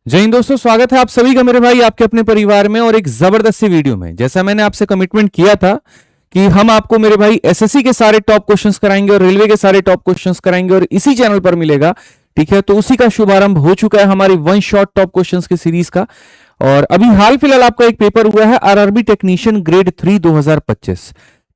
जय हिंद दोस्तों, स्वागत है आप सभी का मेरे भाई आपके अपने परिवार में और एक जबरदस्त सी वीडियो में। जैसा मैंने आपसे कमिटमेंट किया था कि हम आपको मेरे भाई एसएससी के सारे टॉप क्वेश्चंस कराएंगे और रेलवे के सारे टॉप क्वेश्चंस कराएंगे और इसी चैनल पर मिलेगा। ठीक है, तो उसी का शुभारंभ हो चुका है हमारी वन शॉट टॉप क्वेश्चंस की सीरीज का। और अभी हाल फिलहाल आपका एक पेपर हुआ है आरआरबी टेक्नीशियन ग्रेड 3 2025।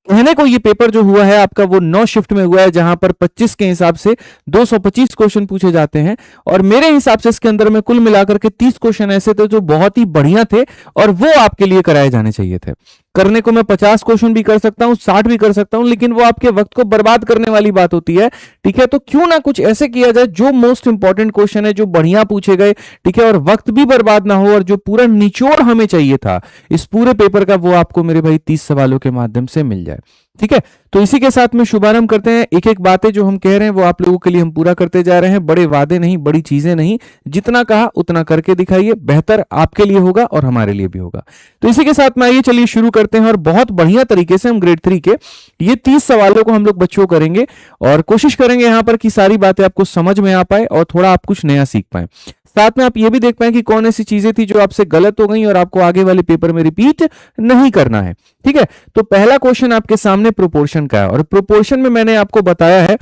कहने को ये पेपर जो हुआ है आपका वो 9 शिफ्ट में हुआ है, जहां पर 25 के हिसाब से 225 क्वेश्चन पूछे जाते हैं। और मेरे हिसाब से इसके अंदर में कुल मिलाकर के 30 क्वेश्चन ऐसे थे जो बहुत ही बढ़िया थे और वो आपके लिए कराए जाने चाहिए थे। करने को मैं 50 क्वेश्चन भी कर सकता हूं, 60 भी कर सकता हूं, लेकिन वो आपके वक्त को बर्बाद करने वाली बात होती है। ठीक है, तो क्यों ना कुछ ऐसे किया जाए जो मोस्ट इंपॉर्टेंट क्वेश्चन है, जो बढ़िया पूछे गए, ठीक है, और वक्त भी बर्बाद ना हो, और जो पूरा निचोड़ हमें चाहिए था इस पूरे पेपर का वो आपको मेरे भाई 30 सवालों के माध्यम से मिल जाए। ठीक है, तो इसी के साथ में शुभारंभ करते हैं। एक एक बातें जो हम कह रहे हैं वो आप लोगों के लिए हम पूरा करते जा रहे हैं। बड़े वादे नहीं, बड़ी चीजें नहीं, जितना कहा उतना करके दिखाइए, बेहतर आपके लिए होगा और हमारे लिए भी होगा। तो इसी के साथ में आइए चलिए शुरू करते हैं और बहुत बढ़िया तरीके से हम ग्रेड 3 के ये 30 सवालों को हम लोग बच्चों करेंगे और कोशिश करेंगे यहां पर कि सारी बातें आपको समझ में आ पाए और थोड़ा आप कुछ नया सीख पाए। साथ में आप ये भी देख पाए कि कौन ऐसी चीजें थी जो आपसे गलत हो गई और आपको आगे वाले पेपर में रिपीट नहीं करना है। ठीक है, तो पहला क्वेश्चन आपके सामने प्रोपोर्शन का है और प्रोपोर्शन में मैंने आपको बताया है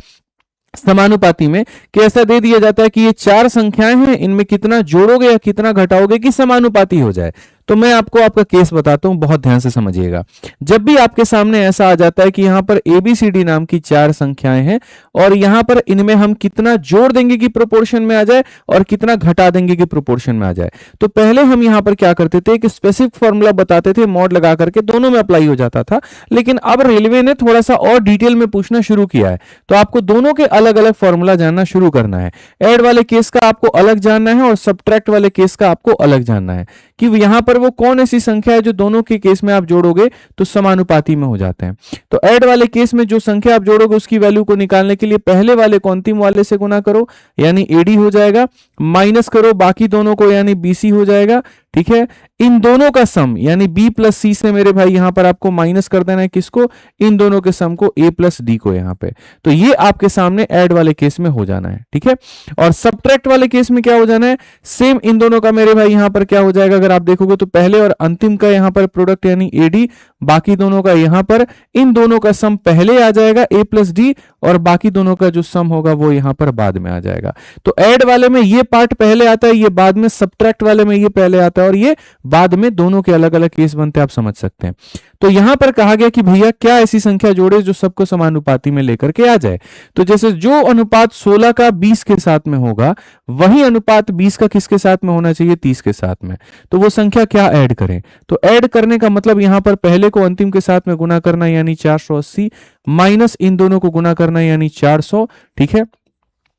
समानुपाती में कि ऐसा दे दिया जाता है कि ये 4 संख्याएं हैं, इनमें कितना जोड़ोगे या कितना घटाओगे कि समानुपाती हो जाए। तो मैं आपको आपका केस बताता हूं, बहुत ध्यान से समझिएगा। जब भी आपके सामने ऐसा आ जाता है कि यहां पर एबीसीडी नाम की 4 संख्याएं हैं और यहां पर इनमें हम कितना जोड़ देंगे कि प्रोपोर्शन में आ जाए और कितना घटा देंगे कि प्रोपोर्शन में आ जाए, तो पहले हम यहां पर क्या करते थे, एक स्पेसिफिक फॉर्मूला बताते थे, मॉड लगा करके दोनों में अप्लाई हो जाता था। लेकिन अब रेलवे ने थोड़ा सा और डिटेल में पूछना शुरू किया है, तो आपको दोनों के अलग अलग फॉर्मूला जानना शुरू करना है। ऐड वाले केस का आपको अलग जानना है और सबट्रैक्ट वाले केस का आपको अलग जानना है कि यहां पर वो कौन ऐसी संख्या है जो दोनों के केस में आप जोड़ोगे तो समानुपाती में हो जाते हैं। तो ऐड वाले केस में जो संख्या आप जोड़ोगे उसकी वैल्यू को निकालने के लिए पहले वाले को अंतिम वाले से गुना करो, यानी एडी हो जाएगा, माइनस करो बाकी दोनों को, यानी बीसी हो जाएगा। ठीक है, इन दोनों का सम यानी बी प्लस सी से मेरे भाई यहां पर आपको माइनस कर देना है किसको, इन दोनों के सम को, ए प्लस डी को यहां पे। तो ये आपके सामने ऐड वाले केस में हो जाना है। ठीक है, और सबट्रैक्ट वाले केस में क्या हो जाना है, सेम इन दोनों का मेरे भाई यहां पर क्या हो जाएगा, अगर आप देखोगे तो पहले और अंतिम का यहां पर प्रोडक्ट यानी एडी, बाकी दोनों का यहां पर, इन दोनों का सम पहले आ जाएगा ए प्लस डी और बाकी दोनों का जो सम होगा वो यहां पर बाद में आ जाएगा। तो ऐड वाले में ये पार्ट पहले आता है, ये बाद में, सबट्रैक्ट वाले में ये पहले आता है और ये बाद में, दोनों के अलग अलग केस बनते हैं, आप समझ सकते हैं। तो यहां पर कहा गया कि भैया क्या ऐसी संख्या जोड़े जो सबको समानुपाती में लेकर के आ जाए। तो जैसे जो अनुपात 16 का 20 के साथ में होगा वही अनुपात 20 का किसके साथ में होना चाहिए, 30 के साथ में। तो वो संख्या क्या ऐड करें, तो ऐड करने का मतलब यहां पर पहले को अंतिम के साथ में गुना करना यानी 480 माइनस इन दोनों को गुना करना यानी 400। ठीक है,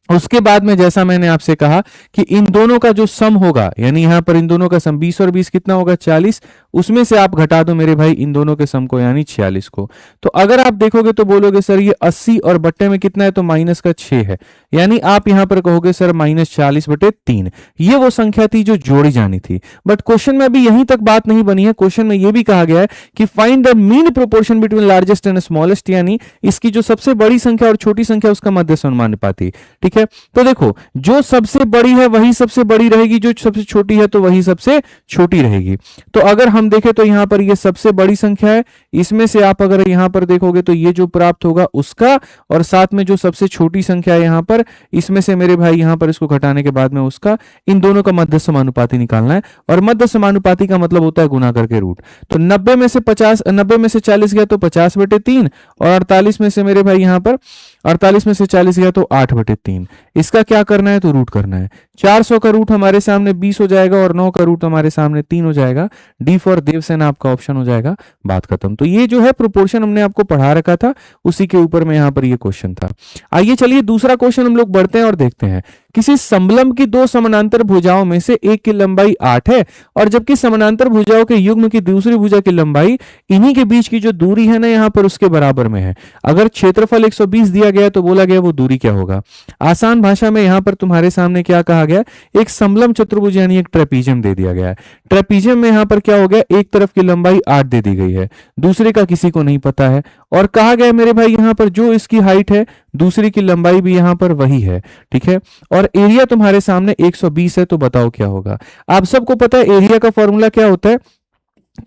उसके बाद में जैसा मैंने आपसे कहा कि इन दोनों का जो सम होगा, यानी यहां पर इन दोनों का सम 20 और 20 कितना होगा, 40, उसमें से आप घटा दो मेरे भाई इन दोनों के सम को यानी 46 को। तो अगर आप देखोगे तो बोलोगे सर ये 80 और बट्टे में कितना है, तो माइनस का 6 है, यानी आप यहां पर कहोगे सर माइनस 40/3। ये वो संख्या थी जो जोड़ी जानी थी। बट क्वेश्चन में अभी यहीं तक बात नहीं बनी है। क्वेश्चन में यह भी कहा गया है कि find the mean proportion between largest and smallest, यानी इसकी जो सबसे बड़ी संख्या और छोटी संख्या उसका मध्य समानुपाती। ठीक है, तो देखो जो सबसे बड़ी है वही सबसे बड़ी रहेगी, जो सबसे छोटी है तो वही सबसे छोटी रहेगी। तो अगर हम देखें तो यहां पर ये सबसे बड़ी संख्या है, इसमें से आप अगर यहां पर देखोगे तो ये जो प्राप्त होगा उसका, और साथ में जो सबसे छोटी संख्या है यहां पर, इसमें से मेरे भाई यहां पर इसको घटाने के बाद में उसका, इन दोनों का मध्य समानुपाती निकालना है। और मध्य समानुपाती का मतलब होता है गुना करके रूट। तो 90 में से 40 गया तो 50/3 और 48 में से मेरे भाई यहां पर 48 में से 40 गया तो 8/3। इसका क्या करना है, तो रूट करना है। 400 का रूट हमारे सामने 20 हो जाएगा और 9 का रूट हमारे सामने 3 हो जाएगा। डी फॉर देवसेना आपका ऑप्शन हो जाएगा। बात खत्म। तो ये जो है प्रोपोर्शन हमने आपको पढ़ा रखा था, उसी के ऊपर में यहां पर ये क्वेश्चन था। आइए चलिए दूसरा क्वेश्चन हम लोग बढ़ते हैं और देखते हैं। किसी समलंब की 2 समानांतर भुजाओं में से एक की लंबाई 8 है और जबकि समानांतर भुजाओं के युग्म की दूसरी भुजा की लंबाई इन्हीं के बीच की जो दूरी है ना यहां पर उसके बराबर में है। अगर क्षेत्रफल 120 दिया गया तो बोला गया वो दूरी क्या होगा। आसान भाषा में यहां पर तुम्हारे सामने क्या कहा कहा गया, एक समलम चतुर्भुज यानी एक ट्रेपीजियम दे दिया गया है। ट्रेपीजियम में यहां पर क्या हो गया, एक तरफ की लंबाई 8 दे दी गई है, दूसरे का किसी को नहीं पता है, और कहा गया मेरे भाई यहां पर जो इसकी हाइट है दूसरी की लंबाई भी यहां पर वही है, ठीक है, और एरिया तुम्हारे सामने 120 है। तो बताओ क्या होगा। आप सबको पता है एरिया का फॉर्मूला क्या होता है,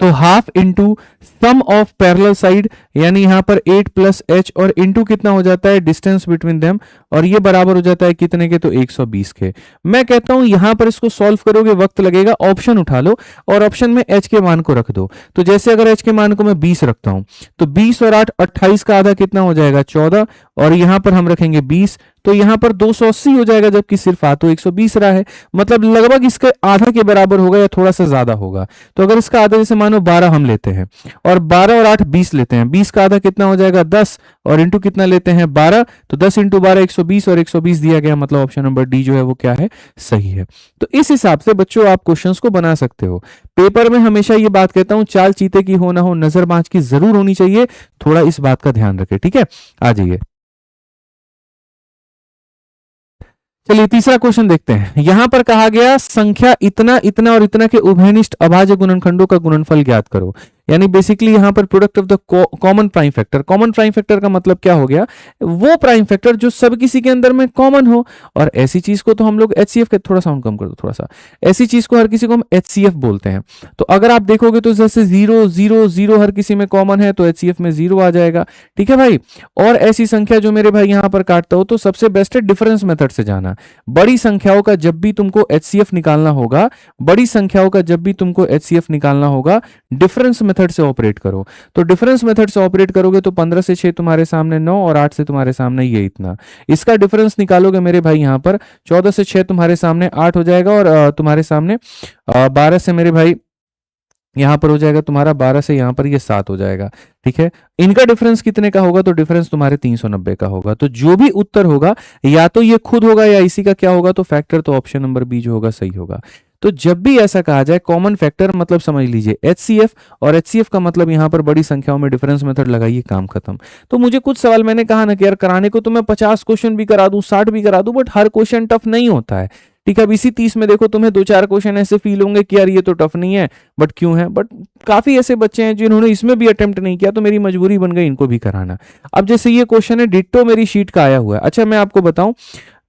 तो half into sum of parallel side, यानी यहां पर 8 प्लस एच, और इंटू कितना हो जाता है डिस्टेंस बिटवीन देम, और ये बराबर हो जाता है कितने के, तो 120 के। मैं कहता हूं यहां पर इसको सॉल्व करोगे वक्त लगेगा, ऑप्शन उठा लो और ऑप्शन में एच के मान को रख दो। तो जैसे अगर एच के मान को मैं 20 रखता हूं तो 20 और 8 28 का आधा कितना हो जाएगा 14, और यहां पर हम रखेंगे 20, तो यहां पर 280 हो जाएगा, जबकि सिर्फ आ तो 120 रहा है, मतलब लगभग इसके आधा के बराबर होगा या थोड़ा सा ज्यादा होगा। तो अगर इसका आधा जैसे मानो 12 हम लेते हैं, और 12 और 8 20 लेते हैं, 20 का आधा कितना हो जाएगा 10, और इंटू कितना लेते हैं 12, तो 10 इंटू 12 120, और 120 दिया गया, मतलब ऑप्शन नंबर डी जो है वो क्या है, सही है। तो इस हिसाब से बच्चों आप क्वेश्चंस को बना सकते हो। पेपर में हमेशा ये बात कहता हूं, चाल चीते की हो ना हो, नजर बाज की जरूर होनी चाहिए, थोड़ा इस बात का ध्यान रखें, ठीक है। आ जाइए, चलिए तीसरा क्वेश्चन देखते हैं। यहां पर कहा गया संख्या इतना इतना और इतना के उभयनिष्ठ अभाज्य गुणनखंडों का गुणनफल ज्ञात करो, यानी बेसिकली यहां पर product of the common prime factor. Common prime factor का मतलब क्या हो गया, वो प्राइम फैक्टर जो सब किसी के अंदर में कॉमन हो, और ऐसी चीज को तो हम लोग एचसीएफ के, थोड़ा साउंड कम कर दो थोड़ा सा, ऐसी चीज को हर किसी को हम एचसीएफ बोलते हैं। तो अगर आप देखोगे तो जैसे 0 0 0 हर किसी में कॉमन है, तो एचसीएफ में 0 आ जाएगा, ठीक है भाई। और ऐसी संख्या जो मेरे भाई यहां पर काटता हो, तो सबसे बेस्ट है डिफरेंस मेथड से जाना। बड़ी संख्याओं का जब भी तुमको एचसीएफ निकालना होगा, बड़ी संख्याओं का जब भी तुमको एचसीएफ निकालना होगा, डिफरेंस मेथड से ऑपरेट करो। तो डिफरेंस मेथड से ऑपरेट करोगे तो 15 से 6 तुम्हारे सामने 9, और 8 से तुम्हारे सामने ये इतना। इसका डिफरेंस निकालोगे मेरे भाई यहां पर 14 से 6 तुम्हारे सामने 8 हो जाएगा, और तुम्हारे सामने 12 से मेरे भाई यहां पर हो जाएगा तुम्हारा 12 से यहां पर ये 7 हो जाएगा, ठीक है। इनका डिफरेंस कितने का होगा, तो डिफरेंस तुम्हारे 390 का होगा। तो जो भी उत्तर होगा या तो ये खुद होगा या इसी का क्या होगा, तो फैक्टर, तो ऑप्शन नंबर बी जो होगा सही होगा। तो जब भी ऐसा कहा जाए कॉमन फैक्टर, मतलब समझ लीजिए एचसीएफ, और एचसीएफ का मतलब यहां पर बड़ी संख्याओं में डिफरेंस मेथड लगाइए, काम खत्म। तो मुझे कुछ सवाल, मैंने कहा ना कि यार कराने को तो मैं 50 क्वेश्चन भी करा दूं, 60 भी करा दूं, बट हर क्वेश्चन टफ नहीं होता है, ठीक है। अब इसी 30 में देखो तुम्हें 2-4 क्वेश्चन ऐसे फील होंगे कि यार ये तो टफ नहीं है, बट क्यों है, बट काफी ऐसे बच्चे हैं जिन्होंने इसमें भी अटेम्प्ट नहीं किया, तो मेरी मजबूरी बन गई इनको भी कराना। अब जैसे ये क्वेश्चन है डिट्टो मेरी शीट का आया हुआ है। अच्छा मैं आपको बताऊं,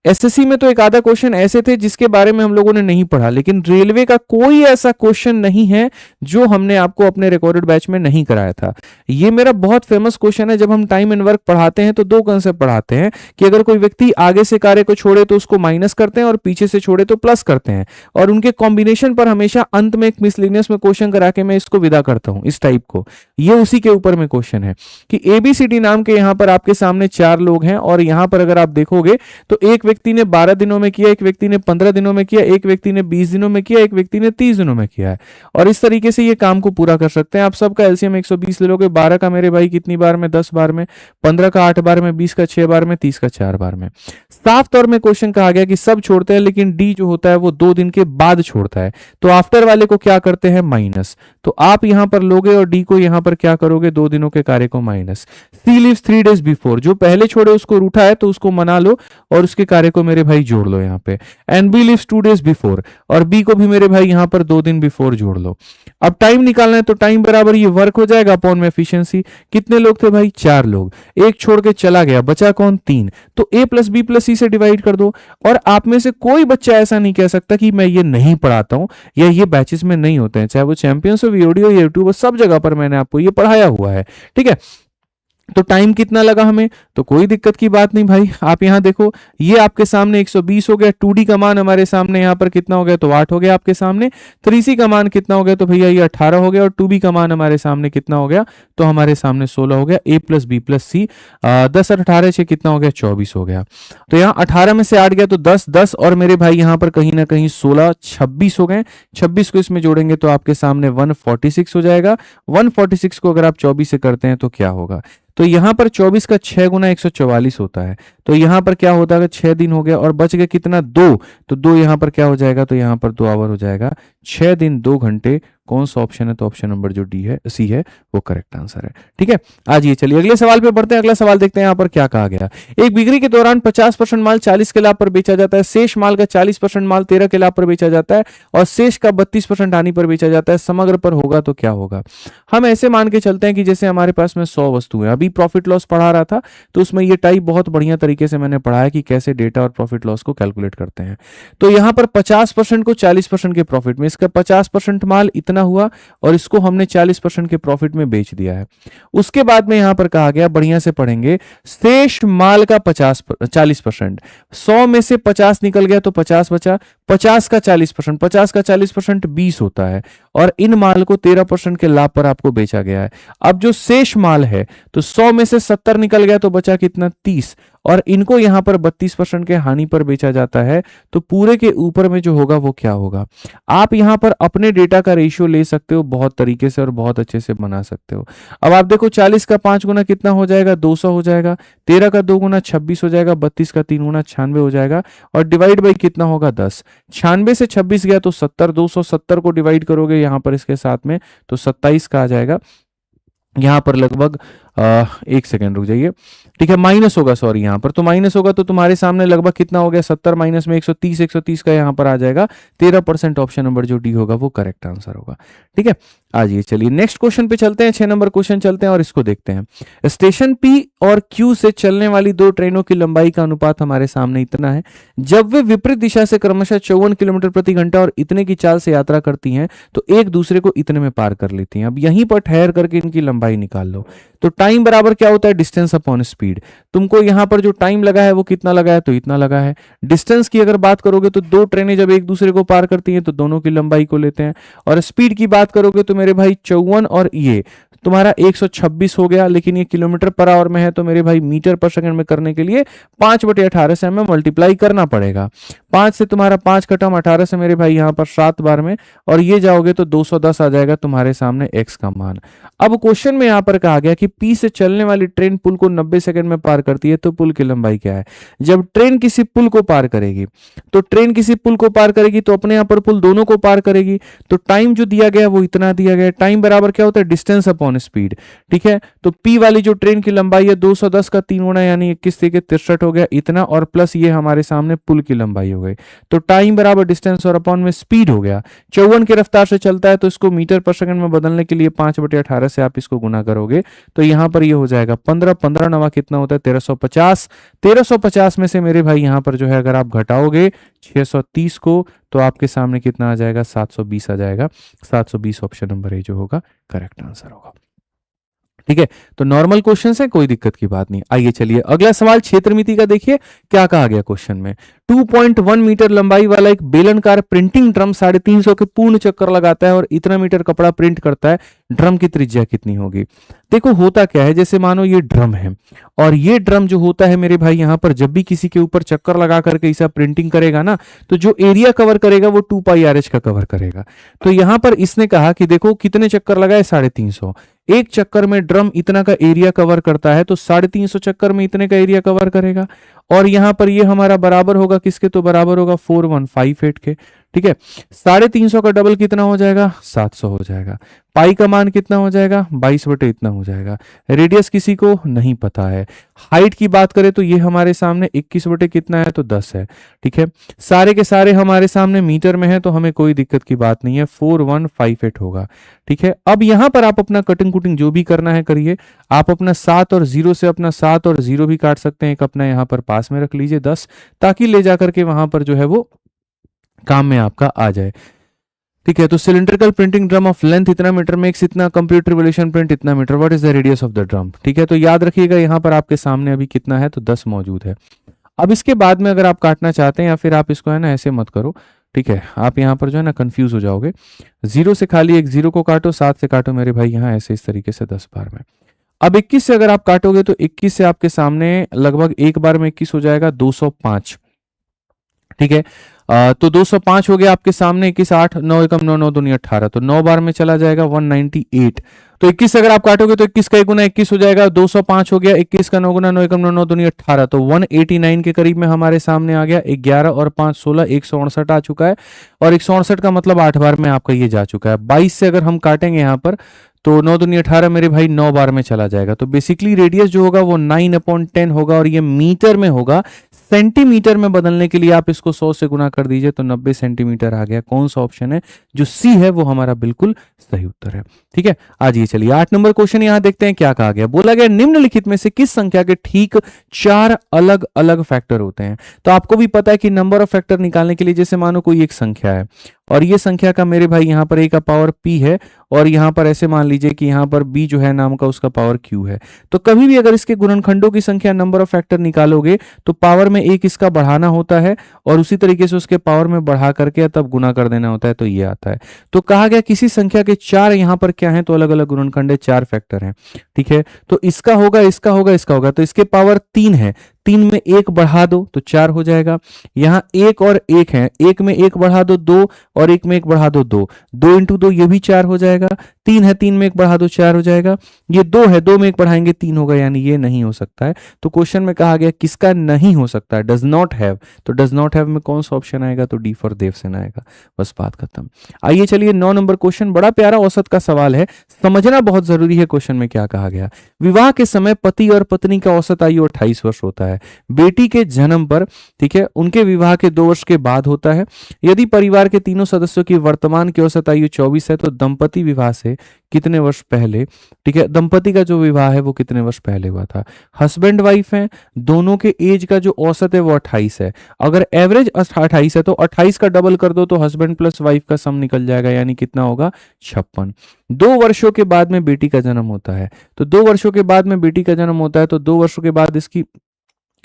एसएससी में तो एक आधा क्वेश्चन ऐसे थे जिसके बारे में हम लोगों ने नहीं पढ़ा, लेकिन रेलवे का कोई ऐसा क्वेश्चन नहीं है जो हमने आपको अपने रिकॉर्डेड बैच में नहीं कराया था। ये मेरा बहुत फेमस क्वेश्चन है। जब हम टाइम एंड वर्क पढ़ाते हैं तो दो कंसेप्ट पढ़ाते हैं कि अगर कोई व्यक्ति आगे से कार्य को छोड़े तो उसको माइनस करते हैं, और पीछे से छोड़े तो प्लस करते हैं, और उनके कॉम्बिनेशन पर हमेशा अंत में एक मिसलिनियस में क्वेश्चन करा के मैं इसको विदा करता हूं, इस टाइप को। ये उसी के ऊपर में क्वेश्चन है कि एबीसीडी नाम के यहां पर आपके सामने 4 लोग हैं, और यहां पर अगर आप देखोगे तो एक व्यक्ति ने 12 दिनों में किया, एक व्यक्ति ने 15 दिनों में किया, एक व्यक्ति ने 20 दिनों में किया, एक व्यक्ति ने 30 दिनों में किया है, और इस तरीके से ये काम को पूरा कर सकते हैं। आप सबका एलसीएम 120 ले लोगे, 12 का मेरे भाई कितनी बार में, 10 बार में, 15 का 8 बार में, 20 का 6 बार में, 30 का 4 बार में। साफ तौर में क्वेश्चन कहा गया कि सब छोड़ते हैं, लेकिन डी जो होता है वो 2 दिन के बाद छोड़ता है, तो आफ्टर वाले को क्या करते हैं, माइनस। तो आप यहां पर लोगे और डी को यहां पर क्या करोगे, 2 दिनों के कार्य को minus. C lives 3 days before, जो पहले छोड़े उसको रूठा है तो उसको मना लो और उसके कार्य को मेरे भाई जोड़ लो यहां पे। And B lives 2 days before, और बी को भी मेरे भाई यहां पर 2 दिन बिफोर जोड़ लो। अब टाइम निकालना है तो टाइम बराबर ये वर्क हो जाएगा अपॉन में एफिशिएंसी। कितने लोग थे भाई, 4 लोग, एक छोड़ के चला गया, बचा कौन, 3, तो ए प्लस बी प्लस सी से डिवाइड कर दो। और आप में से कोई बच्चा ऐसा नहीं कह सकता कि मैं ये नहीं पढ़ाता हूं या ये बैचेस में नहीं होते हैं, चाहे वो चैंपियंस हो, वीडियो, यूट्यूब, सब जगह पर मैंने आपको ये पढ़ाया हुआ है, ठीक है। तो टाइम कितना लगा हमें, तो कोई दिक्कत की बात नहीं भाई। आप यहां देखो, ये आपके सामने 120 हो गया, 2D का मान हमारे सामने यहां पर कितना हो गया, तो 8 हो गया आपके सामने। 3C का मान कितना हो गया, तो भैया ये 18 हो गया, और 2B का मान हमारे सामने कितना हो गया, तो हमारे सामने 16 हो गया। ए प्लस बी प्लस सी, 10 और 18 से कितना हो गया, 24 हो गया। तो यहाँ 18 में से 8 गया तो 10, 10 और मेरे भाई यहाँ पर कहीं ना कहीं 16, 26 हो गए। 26 को इसमें जोड़ेंगे तो आपके सामने 146 हो जाएगा। 146 को अगर आप 24 से करते हैं तो क्या होगा, तो यहां पर 24 का 6 गुना 144 होता है। तो यहां पर क्या होता है, 6 दिन हो गया और बच गए कितना, 2, तो 2 यहां पर क्या हो जाएगा, तो यहां पर 2 आवर हो जाएगा। 6 दिन 2 घंटे कौन सा ऑप्शन है, तो ऑप्शन नंबर जो डी है, सी है, वो करेक्ट आंसर है। ठीक है, आज ये चलिए अगले सवाल पे बढ़ते हैं। अगला सवाल देखते हैं यहाँ पर क्या कहा गया। एक बिक्री के दौरान 50% माल 40 के लाभ पर बेचा जाता है, शेष माल का 40% माल 13 के लाभ पर बेचा जाता है और शेष का 32% हानि पर बेचा जाता है, समग्र पर होगा तो क्या होगा। हम ऐसे मान के चलते हैं कि जैसे हमारे पास में 100 वस्तु है, अभी प्रॉफिट लॉस पढ़ा रहा था तो उसमें ये टाइप बहुत बढ़िया तरीके से मैंने पढ़ाया कि कैसे डेटा और प्रॉफिट लॉस को कैलकुलेट करते हैं। तो यहां पर 50% को 40% के प्रॉफिट में, इसका 50% माल इतना हुआ और इसको हमने 40% के प्रॉफिट में बेच दिया है। उसके बाद में यहां पर कहा गया, बढ़िया से पढ़ेंगे, शेष माल का 40%, 100 में से 50 निकल गया तो 50 बचा, 50 का 40%, 50 का 40% 20 होता है और इन माल को 13% के लाभ पर आपको बेचा गया है। अब जो शेष माल है तो 100 में से 70 निकल गया तो बचा कितना, 30, और इनको यहां पर 32% के हानि पर बेचा जाता है। तो पूरे के ऊपर में जो होगा वो क्या होगा। आप यहां पर अपने डेटा का रेशियो ले सकते हो बहुत तरीके से और बहुत अच्छे से बना सकते हो। अब आप देखो 40 का 5 गुना कितना हो जाएगा, 200 हो जाएगा, 13 का 2 गुना 26 हो जाएगा, 32 का 3 गुना 96 हो जाएगा और डिवाइड बाई कितना होगा, 10। 96 से 26 गया तो 70, 270 को डिवाइड करोगे यहां पर इसके साथ में तो 27 का आ जाएगा। यहां पर लगभग एक सेकेंड रुक जाइए, ठीक है, माइनस होगा, सॉरी यहां पर तो माइनस होगा तो तुम्हारे सामने लगभग कितना हो गया, 70 माइनस में 130, 130 का यहां पर आ जाएगा 13%। ऑप्शन नंबर जो डी होगा वो करेक्ट आंसर होगा। ठीक है, आज ये चलिए नेक्स्ट क्वेश्चन पे चलते हैं, 6 नंबर क्वेश्चन चलते हैं और इसको देखते हैं। स्टेशन पी और क्यू से चलने वाली दो ट्रेनों की लंबाई का अनुपात हमारे सामने इतना है। जब वे विपरीत दिशा से क्रमशः 54 किलोमीटर प्रति घंटा और इतने की चाल से यात्रा करती हैं तो एक दूसरे को इतने में पार कर लेती हैं। अब यहीं पर ठहर करके इनकी लंबाई निकाल लो। तो टाइम बराबर क्या होता है, डिस्टेंस अपॉन स्पीड। तुमको यहां पर जो टाइम लगा है वो कितना लगा है, तो इतना लगा है। डिस्टेंस की अगर बात करोगे तो दो ट्रेनें जब एक दूसरे को पार करती हैं तो दोनों की लंबाई को लेते हैं। और स्पीड की बात करोगे तो मेरे भाई 54 और ये तुम्हारा 126 हो गया, लेकिन ये किलोमीटर पर आवर में है तो मेरे भाई मीटर पर सेकंड में करने के लिए 5/18 से हमें मल्टीप्लाई करना पड़ेगा। 5 से तुम्हारा 5 खत्म, 18 से मेरे भाई यहां पर 7 बार में, और ये जाओगे तो 210 आ जाएगा तुम्हारे सामने x का मान। अब क्वेश्चन में यहां पर कहा गया कि P से चलने वाली ट्रेन पुल को 90 सेकंड में पार करती है तो पुल की लंबाई क्या है। जब ट्रेन किसी पुल को पार करेगी तो ट्रेन किसी पुल को पार करेगी तो अपने यहां पर पुल दोनों को पार करेगी। तो टाइम जो दिया गया वो इतना दिया गया। टाइम बराबर क्या होता है, डिस्टेंस अपॉन स्पीड। ठीक है, तो P वाली जो ट्रेन की लंबाई है 210 का 3 गुना यानी 21 से 63 हो गया इतना, और प्लस ये हमारे सामने पुल की लंबाई हो गई। तो टाइम बराबर डिस्टेंस और अपॉन में स्पीड हो गया। 54 की रफ्तार से चलता है तो इसको मीटर पर सेकंड में बदलने के लिए 5/18 से आप इसको गुना करोगे तो यहां पर ये हो जाएगा 15, 15 नवा कितना होता है 1350। 1350 में से मेरे भाई यहां पर जो है अगर आप घटाओगे 630 को तो आपके सामने कितना आ जाएगा, 720 आ जाएगा। 720 ऑप्शन नंबर ए जो होगा करेक्ट आंसर होगा। ठीक है, तो नॉर्मल क्वेश्चन है, कोई दिक्कत की बात नहीं। आइए चलिए अगला सवाल क्षेत्रमिति का देखिए क्या कहा गया क्वेश्चन में। 2.1 मीटर लंबाई वाला एक बेलनकार प्रिंटिंग ड्रम 350 के पूर्ण चक्कर लगाता है और इतना मीटर कपड़ा प्रिंट करता है। ड्रम की त्रिज्या कितनी होगी। देखो होता क्या है, जैसे मानो ये ड्रम है और ये ड्रम जो होता है मेरे भाई यहां पर जब भी किसी के ऊपर चक्कर लगा करके ऐसा प्रिंटिंग करेगा ना तो जो एरिया कवर करेगा वो 2πRH का कवर करेगा। तो यहां पर इसने कहा कि देखो कितने चक्कर लगाए, 350। एक चक्कर में ड्रम इतना का एरिया कवर करता है तो 350 चक्कर में इतने का एरिया कवर करेगा। और यहां पर ये हमारा बराबर होगा किसके, तो बराबर होगा 4158 के। ठीक है, 350 का डबल कितना हो जाएगा, 700 हो जाएगा। पाई का मान कितना हो जाएगा, 22 बटे इतना हो जाएगा। रेडियस किसी को नहीं पता है। हाइट की बात करें तो ये हमारे सामने 21 बटे कितना है, तो 10 है। ठीक है, सारे के सारे हमारे सामने मीटर में है तो हमें कोई दिक्कत की बात नहीं है, 4158 होगा। ठीक है, अब यहां पर आप अपना कटिंग कुटिंग जो भी करना है करिए। आप अपना 7 और 0 से अपना 7 और 0 भी काट सकते हैं। एक अपना यहां पर पास में रख लीजिए 10, ताकि ले जाकर के वहां पर जो है वो काम में आपका आ जाए। ठीक है, तो cylindrical printing drum of length इतना मीटर मेक्स इतना, कंप्यूटर रिवोल्यूशन प्रिंट इतना metre, what is the radius of the drum. ठीक है, तो याद रखिएगा यहां पर आपके सामने अभी कितना है, तो 10 मौजूद है। अब इसके बाद में अगर आप काटना चाहते हैं या फिर आप इसको है ना ऐसे मत करो। ठीक है, आप यहां पर जो है ना कंफ्यूज हो जाओगे। 0 से खाली एक 0 को काटो, 7 से काटो मेरे भाई यहां ऐसे इस तरीके से 10 बार में। अब 21 से अगर आप काटोगे तो 21 से आपके सामने लगभग एक बार में 21 हो जाएगा 205। ठीक है, तो 205 हो गया आपके सामने, 21 8 9 एकम 9 9 दूनी 18, तो 9 बार में चला जाएगा 198। तो 21 अगर आप काटोगे तो 21 का 1 गुना 21 हो जाएगा, 205 हो गया, 21 का 9 गुना 9 एकम 9 9 दूनी 18, तो 189 के करीब में हमारे सामने आ गया। 11 और 5 16, 168 आ चुका है, और 168 का मतलब 8 बार में आपका ये जा चुका है। 22 से अगर हम काटेंगे यहाँ पर तो 9 दूनी 18 मेरे भाई 9 बार में चला जाएगा। तो बेसिकली रेडियस जो होगा वो 9/10 होगा, और ये मीटर में होगा। सेंटीमीटर में बदलने के लिए आप इसको 100 से गुना कर दीजिए तो 90 सेंटीमीटर आ गया। कौन सा ऑप्शन है? जो सी है वो हमारा बिल्कुल सही उत्तर है। ठीक है, आज ये चलिए 8 नंबर क्वेश्चन यहां देखते हैं क्या कहा गया। बोला गया निम्नलिखित में से किस संख्या के ठीक 4 अलग अलग फैक्टर होते हैं। तो आपको भी पता है कि नंबर ऑफ फैक्टर निकालने के लिए जैसे मानो कोई एक संख्या है, और ये संख्या का मेरे भाई यहाँ पर a का पावर p है, और यहाँ पर ऐसे मान लीजिए कि यहाँ पर b जो है नाम का उसका पावर q है। तो कभी भी अगर इसके गुणनखंडों की संख्या नंबर ऑफ फैक्टर निकालोगे तो पावर में एक इसका बढ़ाना होता है, और उसी तरीके से उसके पावर में बढ़ा करके तब गुना कर देना होता है, तो ये आता है। तो कहा गया किसी संख्या के 4 यहाँ पर क्या है, तो अलग अलग गुणनखंड है, 4 फैक्टर हैं। ठीक है, तो इसका होगा, इसका होगा, इसका होगा, तो इसके पावर 3 है, 3 में 1 बढ़ा दो तो 4 हो जाएगा। यहाँ 1 और 1 है, 1 में 1 बढ़ा दो 2, और 1 में 1 बढ़ा दो 2, 2 इंटू 2 ये भी 4 हो जाएगा। 3 है, 3 में 1 बढ़ा दो 4 हो जाएगा। ये 2 है, 2 में 1 बढ़ाएंगे 3 होगा, यानी ये नहीं हो सकता है। तो क्वेश्चन में कहा गया किसका नहीं हो सकता है, डज नॉट हैव। तो डज नॉट हैव में कौन सा ऑप्शन आएगा, तो डी फॉर देवसेन आएगा। बस बात खत्म। आइए चलिए 9 नंबर क्वेश्चन, बड़ा प्यारा औसत का सवाल है, समझना बहुत जरूरी है क्वेश्चन में क्या कहा गया। विवाह के समय पति और पत्नी का औसत आयु 28 वर्ष होता है। बेटी के जन्म पर, ठीक है, उनके विवाह के 2 वर्ष के बाद होता है। यदि परिवार के तीनों सदस्यों की वर्तमान की औसत आयु 24 है तो दंपति विवाह से कितने वर्ष पहले, ठीक है, दंपति का जो विवाह है वो कितने वर्ष पहले हुआ था। हस्बैंड वाइफ है, दोनों के एज का जो औसत है वो 28 है। अगर एवरेज 28 है तो 28 का डबल कर दो तो हस्बैंड प्लस वाइफ का सम निकल जाएगा, यानी कितना होगा, 56। 2 वर्षों के बाद में बेटी का जन्म होता है, तो 2 वर्षों के बाद में बेटी का जन्म होता है, तो 2 वर्षों के बाद इसकी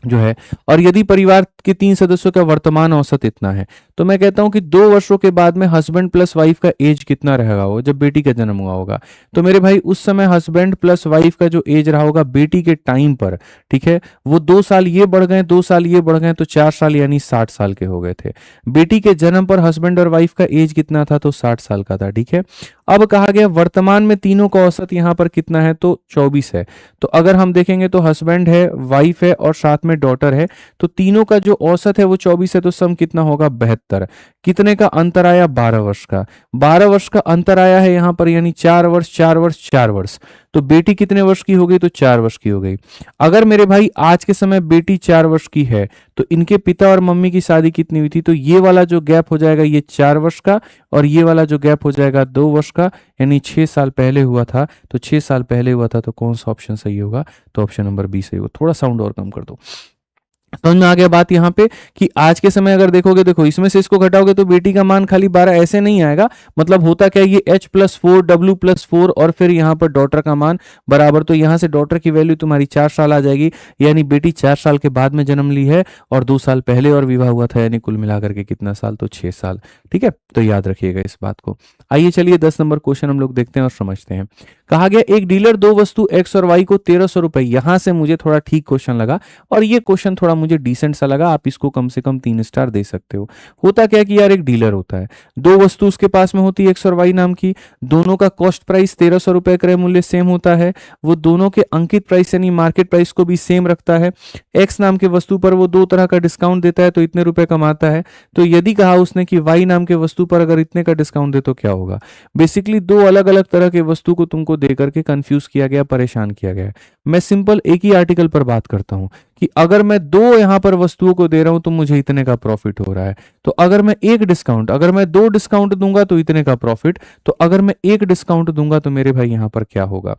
जो है, और यदि परिवार के 3 सदस्यों का वर्तमान औसत इतना है, तो मैं कहता हूं कि 2 वर्षों के बाद में हस्बैंड प्लस वाइफ का एज कितना रहेगा, वो जब बेटी का जन्म हुआ होगा, तो मेरे भाई उस समय हस्बैंड प्लस वाइफ का जो एज रहा होगा बेटी के टाइम पर, ठीक है, वो 2 साल ये बढ़ गए, 2 साल ये बढ़ गए, तो 4 साल यानी 60 साल के हो गए थे। बेटी के जन्म पर हस्बैंड और वाइफ का एज कितना था, तो 60 साल का था। ठीक है, अब कहा गया वर्तमान में तीनों का औसत यहां पर कितना है, तो 24 है। तो अगर हम देखेंगे तो हस्बैंड है, वाइफ है, और साथ में डॉटर है, तो तीनों का जो औसत है वो 24 है, तो सम कितना होगा, 72। कितने का अंतर आया, 12 वर्ष का। 12 वर्ष का अंतर आया है यहां पर, यानी 4 वर्ष 4 वर्ष 4 वर्ष। तो बेटी कितने वर्ष की हो गई, तो 4 वर्ष की हो गई। अगर मेरे भाई आज के समय बेटी 4 वर्ष की है तो इनके पिता और मम्मी की शादी कितनी हुई थी, तो ये वाला जो गैप हो जाएगा ये 4 वर्ष का, और ये वाला जो गैप हो जाएगा 2 वर्ष का, यानी 6 साल पहले हुआ था। तो 6 साल पहले हुआ था, तो कौन सा ऑप्शन सही होगा, तो ऑप्शन नंबर बी सही होगा। थोड़ा साउंड और कम कर दो। समझ में आ गया बात यहाँ पे कि आज के समय अगर देखोगे, देखो इसमें से इसको घटाओगे तो बेटी का मान खाली 12 ऐसे नहीं आएगा, मतलब होता क्या, ये h+4 w+4 और फिर यहाँ पर डॉटर का मान बराबर, तो यहाँ से डॉटर की वैल्यू तुम्हारी 4 साल आ जाएगी, यानी बेटी 4 साल के बाद में जन्म ली है और 2 साल पहले और विवाह हुआ था, यानी कुल मिलाकर के कितना साल, तो 6 साल। ठीक है, तो याद रखिएगा इस बात को। आइए चलिए 10 नंबर क्वेश्चन हम लोग देखते हैं और समझते हैं। कहा गया एक डीलर 2 वस्तु x और y को 1300 रुपए, यहां से मुझे थोड़ा ठीक क्वेश्चन लगा, और ये क्वेश्चन थोड़ा मुझे डिसेंट सा लगा, आप इसको कम से कम 3 स्टार दे सकते हो। होता क्या कि यार एक डीलर होता है, 2 वस्तु उसके पास में होती है x और y नाम की, दोनों का कॉस्ट प्राइस 1300 रुपए क्रय मूल्य सेम होता है, वो दोनों के अंकित प्राइस यानी मार्केट प्राइस को भी सेम रखता है। x नाम के वस्तु पर वो 2 तरह का डिस्काउंट देता है, तो इतने रुपए कमाता है। तो यदि कहा उसने कि y नाम के वस्तु पर अगर इतने का डिस्काउंट दे तो क्या होगा। बेसिकली 2 अलग अलग तरह के वस्तु को तुमको देकर के कंफ्यूज किया गया, परेशान किया गया। मैं सिंपल एक ही आर्टिकल पर बात करता हूं कि अगर मैं 2 यहां पर वस्तुओं को दे रहा हूं तो मुझे इतने का प्रॉफिट हो रहा है, तो अगर मैं 1 डिस्काउंट, अगर मैं 2 डिस्काउंट दूंगा तो इतने का प्रॉफिट, तो अगर मैं 1 डिस्काउंट दूंगा तो मेरे भाई यहां पर क्या होगा।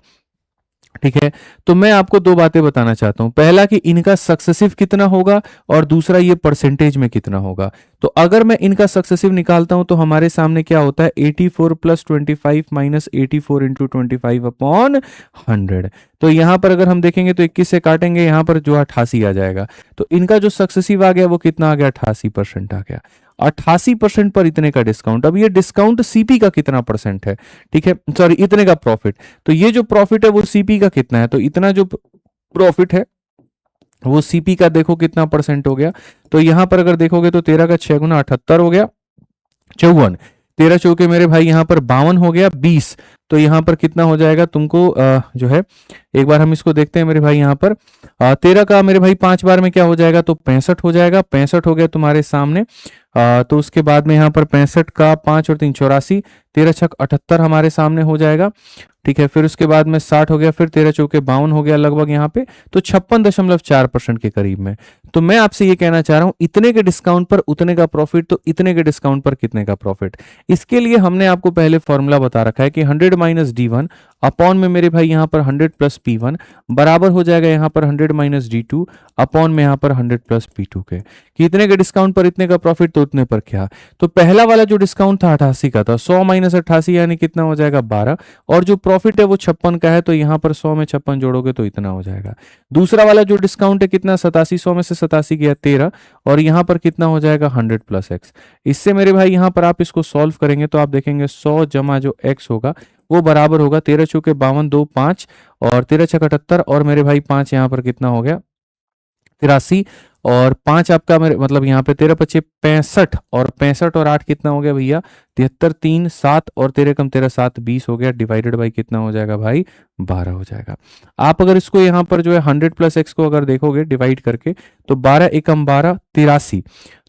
ठीक है, तो मैं आपको 2 बातें बताना चाहता हूं, पहला कि इनका सक्सेसिव कितना होगा और दूसरा ये परसेंटेज में कितना होगा। तो अगर मैं इनका सक्सेसिव निकालता हूं तो हमारे सामने क्या होता है, 84 + 25 - 84 × 25/100। तो यहां पर अगर हम देखेंगे तो 21 से काटेंगे, यहां पर जो 88 आ जाएगा, तो इनका जो सक्सेसिव आ गया वो कितना आ गया, 88% आ गया। 88% पर इतने का डिस्काउंट। अब ये डिस्काउंट सीपी का कितना परसेंट है, ठीक है, सॉरी इतने का प्रॉफिट, तो ये जो प्रॉफिट है वो सीपी का कितना है, तो इतना जो प्रॉफिट है वो सीपी का देखो कितना परसेंट हो गया। तो यहां पर अगर देखोगे तो 13 का 6 गुना 78 हो गया, 54, 13 चौके मेरे भाई यहाँ पर 52 हो गया, 20। तो यहाँ पर कितना हो जाएगा तुमको जो है, एक बार हम इसको देखते हैं मेरे भाई। यहाँ पर 13 का मेरे भाई 5 बार में क्या हो जाएगा, तो 65 हो जाएगा, 65 हो गया तुम्हारे सामने। तो उसके बाद में यहाँ पर 65 का 5 और 3 84, 13 छक 78 हमारे सामने हो जाएगा। ठीक है, फिर उसके बाद में 60 हो गया, फिर 13 चौके 52 हो गया लगभग यहाँ पे, तो 56.4% के करीब में। तो मैं आपसे ये कहना चाह रहा हूं, इतने के डिस्काउंट पर उतने का प्रॉफिट, तो इतने के डिस्काउंट पर कितने का प्रॉफिट। इसके लिए हमने आपको पहले फॉर्मूला बता रखा है कि 100 माइनस D1 अपॉन में मेरे भाई यहाँ पर 100 प्लस P1 बराबर हो जाएगा यहाँ पर 100 माइनस D2 अपॉन में यहाँ पर 100 प्लस P2 के, कि इतने के डिस्काउंट पर इतने का प्रॉफिट, तो उतने पर क्या। तो पहला वाला जो डिस्काउंट था 88 का था, 100 माइनस 88 यानी कितना हो जाएगा 12, और जो प्रॉफिट है वो 56 का है, तो यहाँ पर 100 में 56 जोड़ोगे तो इतना हो जाएगा। दूसरा वाला जो डिस्काउंट है कितना 87, 100 में से 87 गया 13, और यहाँ पर कितना हो जाएगा 100 प्लस एक्स। इससे मेरे भाई यहाँ पर आप इसको सॉल्व करेंगे तो आप देखेंगे 100 जमा जो एक्स होगा वो बराबर होगा 13 चौके 52, 2 5, और 13 छक 78, और मेरे भाई 5 यहाँ पर कितना हो गया 83, और 5 आपका मेरे मतलब यहाँ पे 13 पच्चे 65, और 65 और 8 कितना हो गया भैया 73, 3 7, और 13 कम 13 7 20 हो गया, डिवाइडेड बाई कितना हो जाएगा भाई 12 हो जाएगा। आप अगर इसको यहाँ पर जो है 100 प्लस एक्स को अगर देखोगे डिवाइड करके, तो 12 एकम 12 83,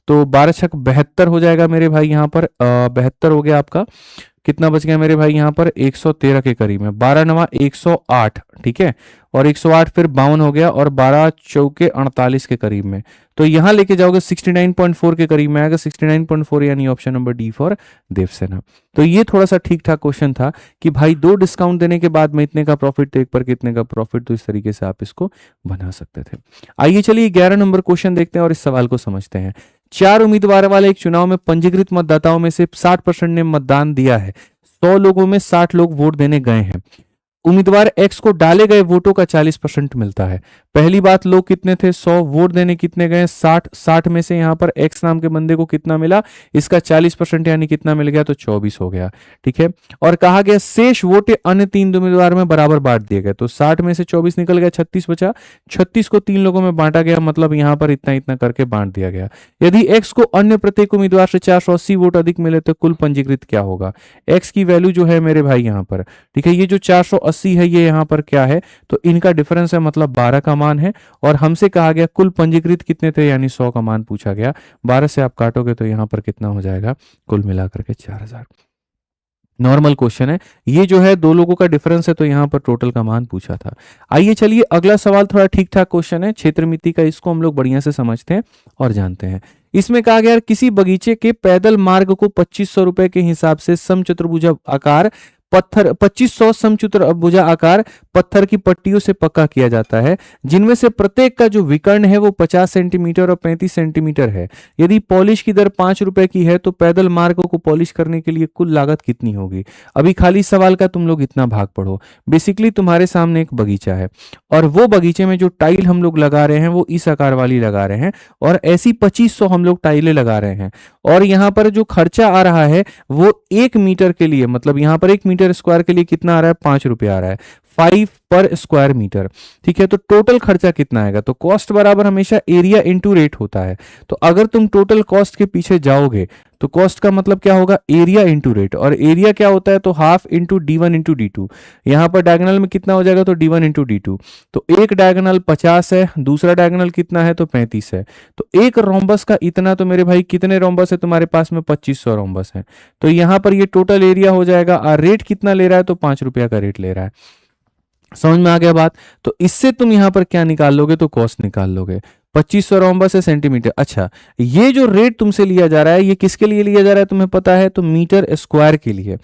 तो 12 छक 72 हो जाएगा मेरे भाई यहाँ पर 72 हो गया आपका। कितना बच गया मेरे भाई यहाँ पर 113 के करीब में, 12 नवा 108, ठीक है, और 108 फिर 52 हो गया, और 12 चौके 48 के करीब में। तो यहां लेके जाओगे 69.4 के करीब में आएगा, 69.4 यानी option number D for Devsena. तो ये थोड़ा सा ठीक ठाक क्वेश्चन था कि भाई 2 डिस्काउंट देने के बाद में इतने का प्रॉफिट, तो एक पर कितने का प्रॉफिट, तो इस तरीके से आप इसको बना सकते थे। आइए चलिए 11 नंबर क्वेश्चन देखते हैं और इस सवाल को समझते हैं। 4 उम्मीदवार वाले एक चुनाव में पंजीकृत मतदाताओं में से 60% ने मतदान दिया है, 100 लोगों में 60 लोग वोट देने गए हैं। उम्मीदवार एक्स को डाले गए वोटों का 40% मिलता है। पहली बात, लोग कितने थे 100, वोट देने कितने गए 60, 60 में से यहां पर एक्स नाम के बंदे को कितना मिला, इसका 40% यानी कितना मिल गया, तो 24 हो गया, ठीक है। और कहा गया शेष वोट अन्य 3 उम्मीदवार में बराबर बांट दिए गए, तो 60 में से 24 निकल गया, 36 बचा, 36 को 3 लोगों में बांटा गया, मतलब यहां पर इतना इतना करके बांट दिया गया। यदि एक्स को अन्य प्रत्येक उम्मीदवार से 480 वोट अधिक मिले तो कुल पंजीकृत क्या होगा। एक्स की वैल्यू जो है मेरे भाई यहां पर, ठीक है, ये जो 480 है ये यहां पर क्या है, तो इनका डिफरेंस है, मतलब 12 का मान है, और हमसे कहा गया कुल पंजीकृत कितने थे, यानी 100 का मान पूछा गया। 12 से आप काटोगे तो यहां पर कितना हो जाएगा, कुल मिलाकर के 4000। नॉर्मल क्वेश्चन है ये, जो है 2 लोगों का डिफरेंस है, तो यहां पर टोटल का मान पूछा था। आइए चलिए अगला सवाल थोड़ा ठीक ठाक क्वेश्चन है, क्षेत्र मिति का, इसको हम लोग बढ़िया से समझते हैं और जानते हैं। इसमें कहा गया किसी बगीचे के पैदल मार्ग को 2500 रुपए के हिसाब से समचतुर्भुज आकार पत्थर 2500 समचतुर्भुजा आकार पत्थर की पट्टियों से पक्का किया जाता है, जिनमें से प्रत्येक का जो विकर्ण है वो 50 सेंटीमीटर और 35 सेंटीमीटर है। यदि पॉलिश की दर 5 रुपए की है तो पैदल मार्ग को पॉलिश करने के लिए कुल लागत कितनी होगी। अभी खाली सवाल का तुम लोग इतना भाग पढ़ो। बेसिकली तुम्हारे सामने एक बगीचा है, और वो बगीचे में जो टाइल हम लोग लगा रहे हैं वो इस आकार वाली लगा रहे हैं, और ऐसी 2500 हम लोग टाइलें लगा रहे हैं, और यहाँ पर जो खर्चा आ रहा है वो 1 मीटर के लिए, मतलब यहाँ पर 1 मीटर स्क्वायर के लिए कितना आ रहा है, 5 रुपये आ रहा है, 5 पर स्क्वायर मीटर, ठीक है। तो टोटल खर्चा कितना आएगा, तो कॉस्ट बराबर हमेशा एरिया इंटू रेट होता है। तो अगर तुम टोटल कॉस्ट के पीछे जाओगे तो कॉस्ट का मतलब क्या होगा, एरिया इंटू रेट, और एरिया क्या होता है, तो half into D1 into D2। यहां पर डायगोनल में कितना हो जाएगा, तो D1 इंटू D2। तो एक डायगोनल 50 है, दूसरा डायगोनल कितना है, तो 35 है। तो एक रोम्बस का इतना, तो मेरे भाई कितने रोम्बस है तुम्हारे पास में, 2500 रोम्बस है। तो यहां पर ये टोटल एरिया हो जाएगा, और रेट कितना ले रहा है, तो 5 रुपया का रेट ले रहा है। समझ में आ गया बात। तो इससे तुम यहां पर क्या निकाल लोगे, तो कॉस्ट निकाल लोगे। 2500 रोम्बस है सेंटीमीटर। अच्छा, ये जो रेट तुमसे लिया जा रहा है ये किसके लिए लिया जा रहा है तुम्हें पता है, तो मीटर स्क्वायर के लिए,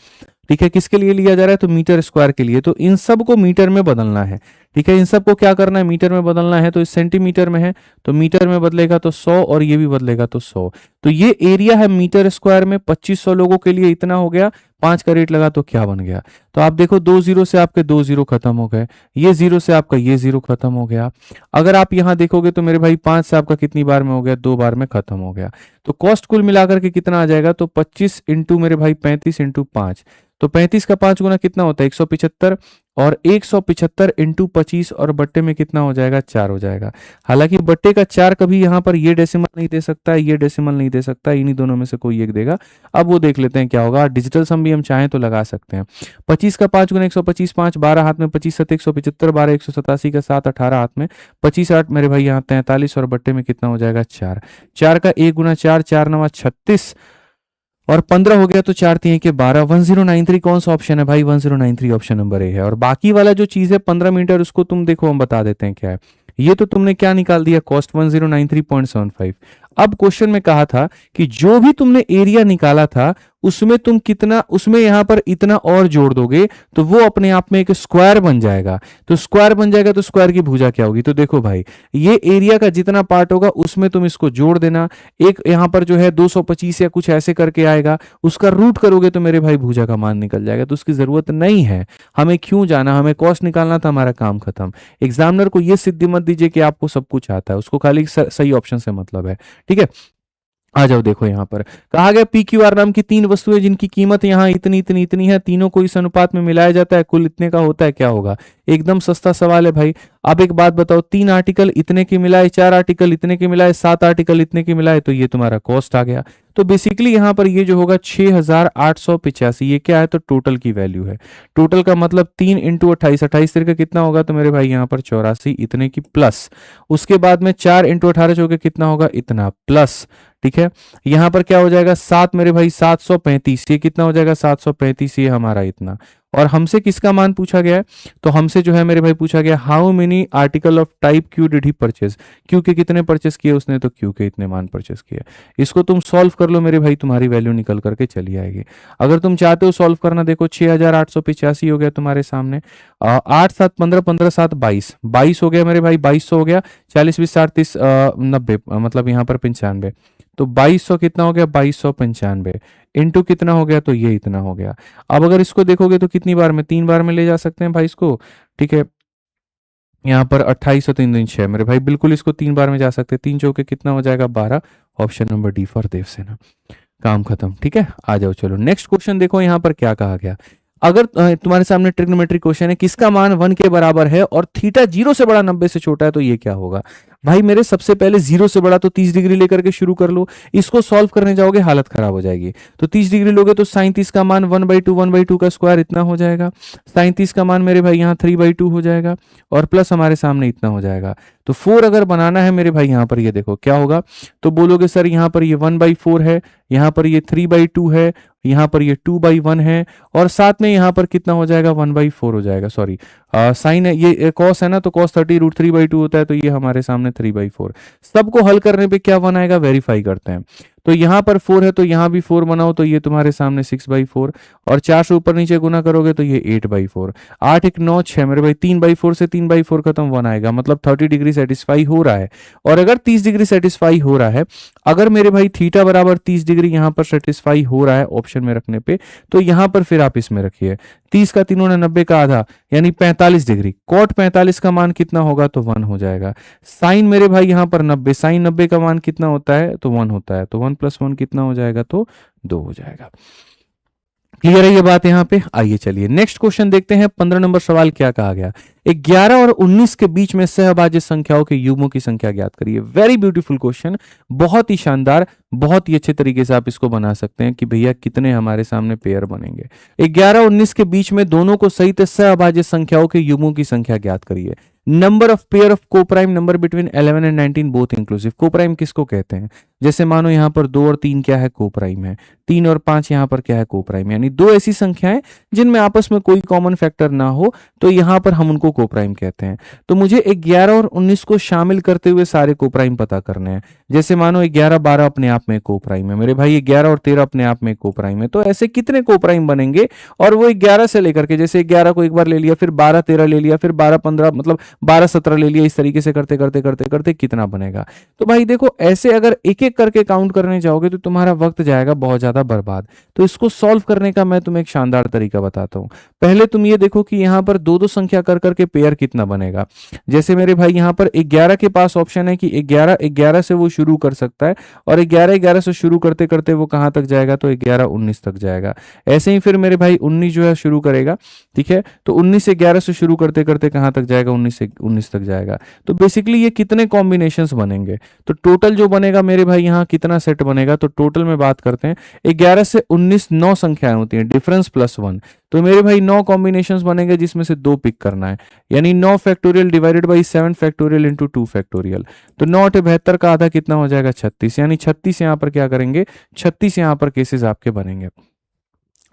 ठीक है। किसके लिए लिया जा रहा है, तो मीटर स्क्वायर के लिए। तो इन सब को मीटर में बदलना है, ठीक है। इन सब को क्या करना है, मीटर में बदलना है। तो इस सेंटीमीटर में है तो मीटर में बदलेगा तो 100, और ये भी बदलेगा तो 100। तो ये एरिया है मीटर स्क्वायर में, 2500 लोगों के लिए इतना हो गया। 5 का रेट लगा तो क्या बन गया, तो आप देखो 2 जीरो से आपके 2 जीरो खत्म हो गए, ये जीरो से आपका ये जीरो खत्म हो गया। अगर आप यहां देखोगे तो मेरे भाई 5 से आपका कितनी बार में हो गया, 2 बार में खत्म हो गया। तो कॉस्ट कुल मिलाकर के कितना आ जाएगा, तो 25 इंटू मेरे भाई 35 इंटू 5, तो 35 का 5 गुना कितना होता है 175, और 175 इंटू 25 और बट्टे में कितना हो जाएगा, 4 हो जाएगा। हालांकि बट्टे का 4 कभी यहाँ पर ये डेसिमल नहीं दे सकता, ये डेसिमल नहीं दे सकता, इन्हीं दोनों में से कोई एक देगा। अब वो देख लेते हैं क्या होगा। डिजिटल सम भी हम चाहें तो लगा सकते हैं। 25 का 5 गुना 125, 5 12 हाथ में, 25 7 175, 12 187 का 7 18 हाथ में, 25 8 मेरे भाई यहाँ 43 और बट्टे में कितना हो जाएगा, 4। 4 का 1 गुना 4, 4 9 36 और 15 हो गया तो 4 3 के 12। 1093 कौन सा ऑप्शन है भाई, 1093 ऑप्शन नंबर ए है। और बाकी वाला जो चीज है 15 मीटर, उसको तुम देखो हम बता देते हैं क्या है। ये तो तुमने क्या निकाल दिया, कॉस्ट 1093.75। अब क्वेश्चन में कहा था कि जो भी तुमने एरिया निकाला था उसमें तुम कितना, उसमें यहां पर इतना और जोड़ दोगे तो वो अपने आप में एक स्क्वायर बन जाएगा। तो स्क्वायर बन जाएगा तो स्क्वायर की भुजा क्या होगी, तो देखो भाई ये एरिया का जितना पार्ट होगा उसमें तुम इसको जोड़ देना। एक यहां पर जो है 225 या कुछ ऐसे करके आएगा, उसका रूट करोगे तो मेरे भाई भुजा का मान निकल जाएगा। तो उसकी जरूरत नहीं है, हमें क्यों जाना, हमें कॉस्ट निकालना था, हमारा काम खत्म। एग्जामिनर को यह सिद्धि मत दीजिए कि आपको सब कुछ आता है, उसको खाली सही ऑप्शन से मतलब है। ठीक है, आ जाओ। देखो यहां पर कहा गया पी क्यू आर नाम की 3 वस्तुएं जिनकी कीमत यहां इतनी इतनी इतनी है, तीनों को इस अनुपात में मिलाया जाता है, कुल इतने का होता है, क्या होगा। एकदम सस्ता सवाल है भाई। अब एक बात बताओ, 3 आर्टिकल इतने के मिलाए, 4 आर्टिकल इतने के मिलाए, 7 आर्टिकल इतने के मिलाए, तो ये तुम्हारा कॉस्ट आ गया। तो बेसिकली यहां पर ये जो होगा 6885, ये क्या है, तो टोटल की वैल्यू है। टोटल का मतलब 3 इंटू 28, 28 का कितना होगा, तो मेरे भाई यहां पर 84 इतने की प्लस, उसके बाद में 4 इंटू 18 जो कितना होगा, इतना प्लस। ठीक है, यहां पर क्या हो जाएगा 7 मेरे भाई 735, ये कितना हो जाएगा 735, ये हमारा इतना। और हमसे किसका मान पूछा गया है, तो हमसे जो है मेरे भाई पूछा गया how many article of type Q did he purchase, Q के कितने परचेस किए उसने, तो क्यू के इतने मान परचेस किए। इसको तुम सॉल्व कर लो मेरे भाई, तुम्हारी वैल्यू निकल करके चली आएगी। अगर तुम चाहते हो सॉल्व करना, देखो 6885 हो गया तुम्हारे सामने, 8 7 15, 15 7 22, 22 हो गया मेरे भाई, 2200 हो गया, 40 20 60 30 90, मतलब यहाँ पर 95, तो 2200 कितना हो गया, 2295 इंटू कितना हो गया, तो ये इतना हो गया। अब अगर इसको देखोगे तो कितनी बार में, 3 बार में ले जा सकते हैं भाई इसको। ठीक है, यहाँ पर 28 और 3 दिन 6 मेरे भाई, बिल्कुल इसको 3 बार में जा सकते हैं। 3 चौके कितना हो जाएगा, 12। Option number D for Devsena, काम खत्म। ठीक है, आ जाओ चलो नेक्स्ट क्वेश्चन देखो यहाँ पर क्या कहा गया। अगर तुम्हारे सामने ट्रिग्नोमेट्रिक क्वेश्चन है, किसका मान 1 के बराबर है और थीटा 0 से बड़ा 90 से छोटा है, तो ये क्या होगा। भाई मेरे सबसे पहले 0 से बड़ा तो 30 डिग्री लेकर के शुरू कर लो, इसको सॉल्व करने जाओगे हालत खराब हो जाएगी। तो 30 डिग्री लोगे तो 37 का मान 1/2 का स्क्वायर इतना हो जाएगा, 37 का मान मेरे भाई यहाँ 3/2 हो जाएगा, और प्लस हमारे सामने इतना हो जाएगा। तो 4 अगर बनाना है मेरे भाई, यहाँ पर ये देखो क्या होगा, तो बोलोगे सर यहाँ पर ये 1/4 है, यहाँ पर ये 3/2 है, यहाँ पर ये 2/1 है, और साथ में यहाँ पर कितना हो जाएगा 1/4 हो जाएगा। सॉरी, साइन है, ये कॉस है ना, तो कॉस 30√3/2 होता है, तो ये हमारे सामने 3/4। सबको हल करने पे क्या 1 आएगा, वेरीफाई करते हैं। तो यहाँ पर 4 है तो यहाँ भी 4 बनाओ, तो ये तुम्हारे सामने 6/4, और 4 से ऊपर नीचे गुना करोगे तो ये 8/4। 8 1 9 6 मेरे भाई, 3/4 से 3/4 खत्म, 1 आएगा, मतलब 30 डिग्री सेटिस्फाई हो रहा है। और अगर 30 डिग्री सेटिस्फाई हो रहा है, अगर मेरे भाई थीटा बराबर 30 डिग्री यहाँ पर सेटिस्फाई हो रहा है ऑप्शन में रखने पे, तो यहाँ पर फिर आप इसमें रखिए 30 का 3 90 का आधा, यानी 45 डिग्री। कॉट 45 का मान कितना होगा, तो 1 हो जाएगा। साइन मेरे भाई यहाँ पर 90, साइन 90 का मान कितना होता है, तो 1 होता है, तो 1 + 1 कितना हो जाएगा, तो 2 हो जाएगा। क्लियर है ये बात यहाँ पे। आइए चलिए नेक्स्ट क्वेश्चन देखते हैं। 15 नंबर सवाल क्या कहा गया, 11 और 19 के बीच में सहभाज्य संख्याओं के युग्मों की संख्या ज्ञात करिए। वेरी ब्यूटीफुल क्वेश्चन, बहुत ही शानदार, बहुत ही अच्छे तरीके से आप इसको बना सकते हैं कि भैया कितने हमारे सामने पेयर बनेंगे। 11 और 19 के बीच में दोनों को सहित सहभाज्य संख्याओं के युग्मों की संख्या ज्ञात करिए। Number of pair of coprime number between 11 and 19 both inclusive. Coprime किसको कहते हैं, जैसे मानो यहाँ पर 2 और 3 क्या है, कोप्राइम है। 3 और 5 यहाँ पर क्या है, कोप्राइम, यानी 2 ऐसी संख्याएं जिनमें आपस में कोई कॉमन फैक्टर ना हो, तो यहाँ पर हम उनको कोप्राइम कहते हैं। तो मुझे 11 और 19 को शामिल करते हुए सारे कोप्राइम पता करने हैं। जैसे मानो 11 12 अपने आप में कोप्राइम है मेरे भाई, 11 और 13 अपने आप में कोप्राइम है। तो ऐसे कितने कोप्राइम बनेंगे, और वो 11 से लेकर के, जैसे 11 को एक बार ले लिया, फिर 12 13 ले लिया, फिर 12 15 मतलब 12 17 ले लिया, इस तरीके से करते करते करते करते कितना बनेगा। तो भाई देखो ऐसे अगर एक एक करके काउंट करने जाओगे तो तुम्हारा वक्त जाएगा बहुत ज्यादा बर्बाद। तो इसको सॉल्व करने का मैं तुम्हें एक शानदार तरीका बताता हूँ। पहले तुम ये देखो कि यहाँ पर दो दो संख्या कर करके पेयर कितना बनेगा। जैसे मेरे भाई यहाँ पर 11 के पास ऑप्शन है कि 11 11 से वो शुरू कर सकता है, और 11 11 से शुरू करते करते वो कहाँ तक जाएगा, तो 11 19 तक जाएगा। ऐसे ही फिर मेरे भाई 19 जो है शुरू करेगा, ठीक है, तो 19 से 11 से शुरू करते करते कहाँ तक जाएगा, 19 से 19 तक जाएगा। तो बेसिकली ये कितने कॉम्बिनेशंस बनेंगे, तो टोटल जो बनेगा मेरे भाई यहाँ कितना सेट बनेगा, तो टोटल में बात करते हैं 11 से 19 9 संख्याएं होती हैं, डिफरेंस प्लस 1। तो मेरे भाई 9 कॉम्बिनेशंस बनेंगे जिसमें से 2 पिक करना है, यानी 9 factorial divided by 7 factorial into 2 factorial. तो 9 × 72 का आधा कितना हो जाएगा, 36, यानी 36 यहाँ पर क्या करेंगे, 36 यहाँ पर केसेस आपके बनेंगे।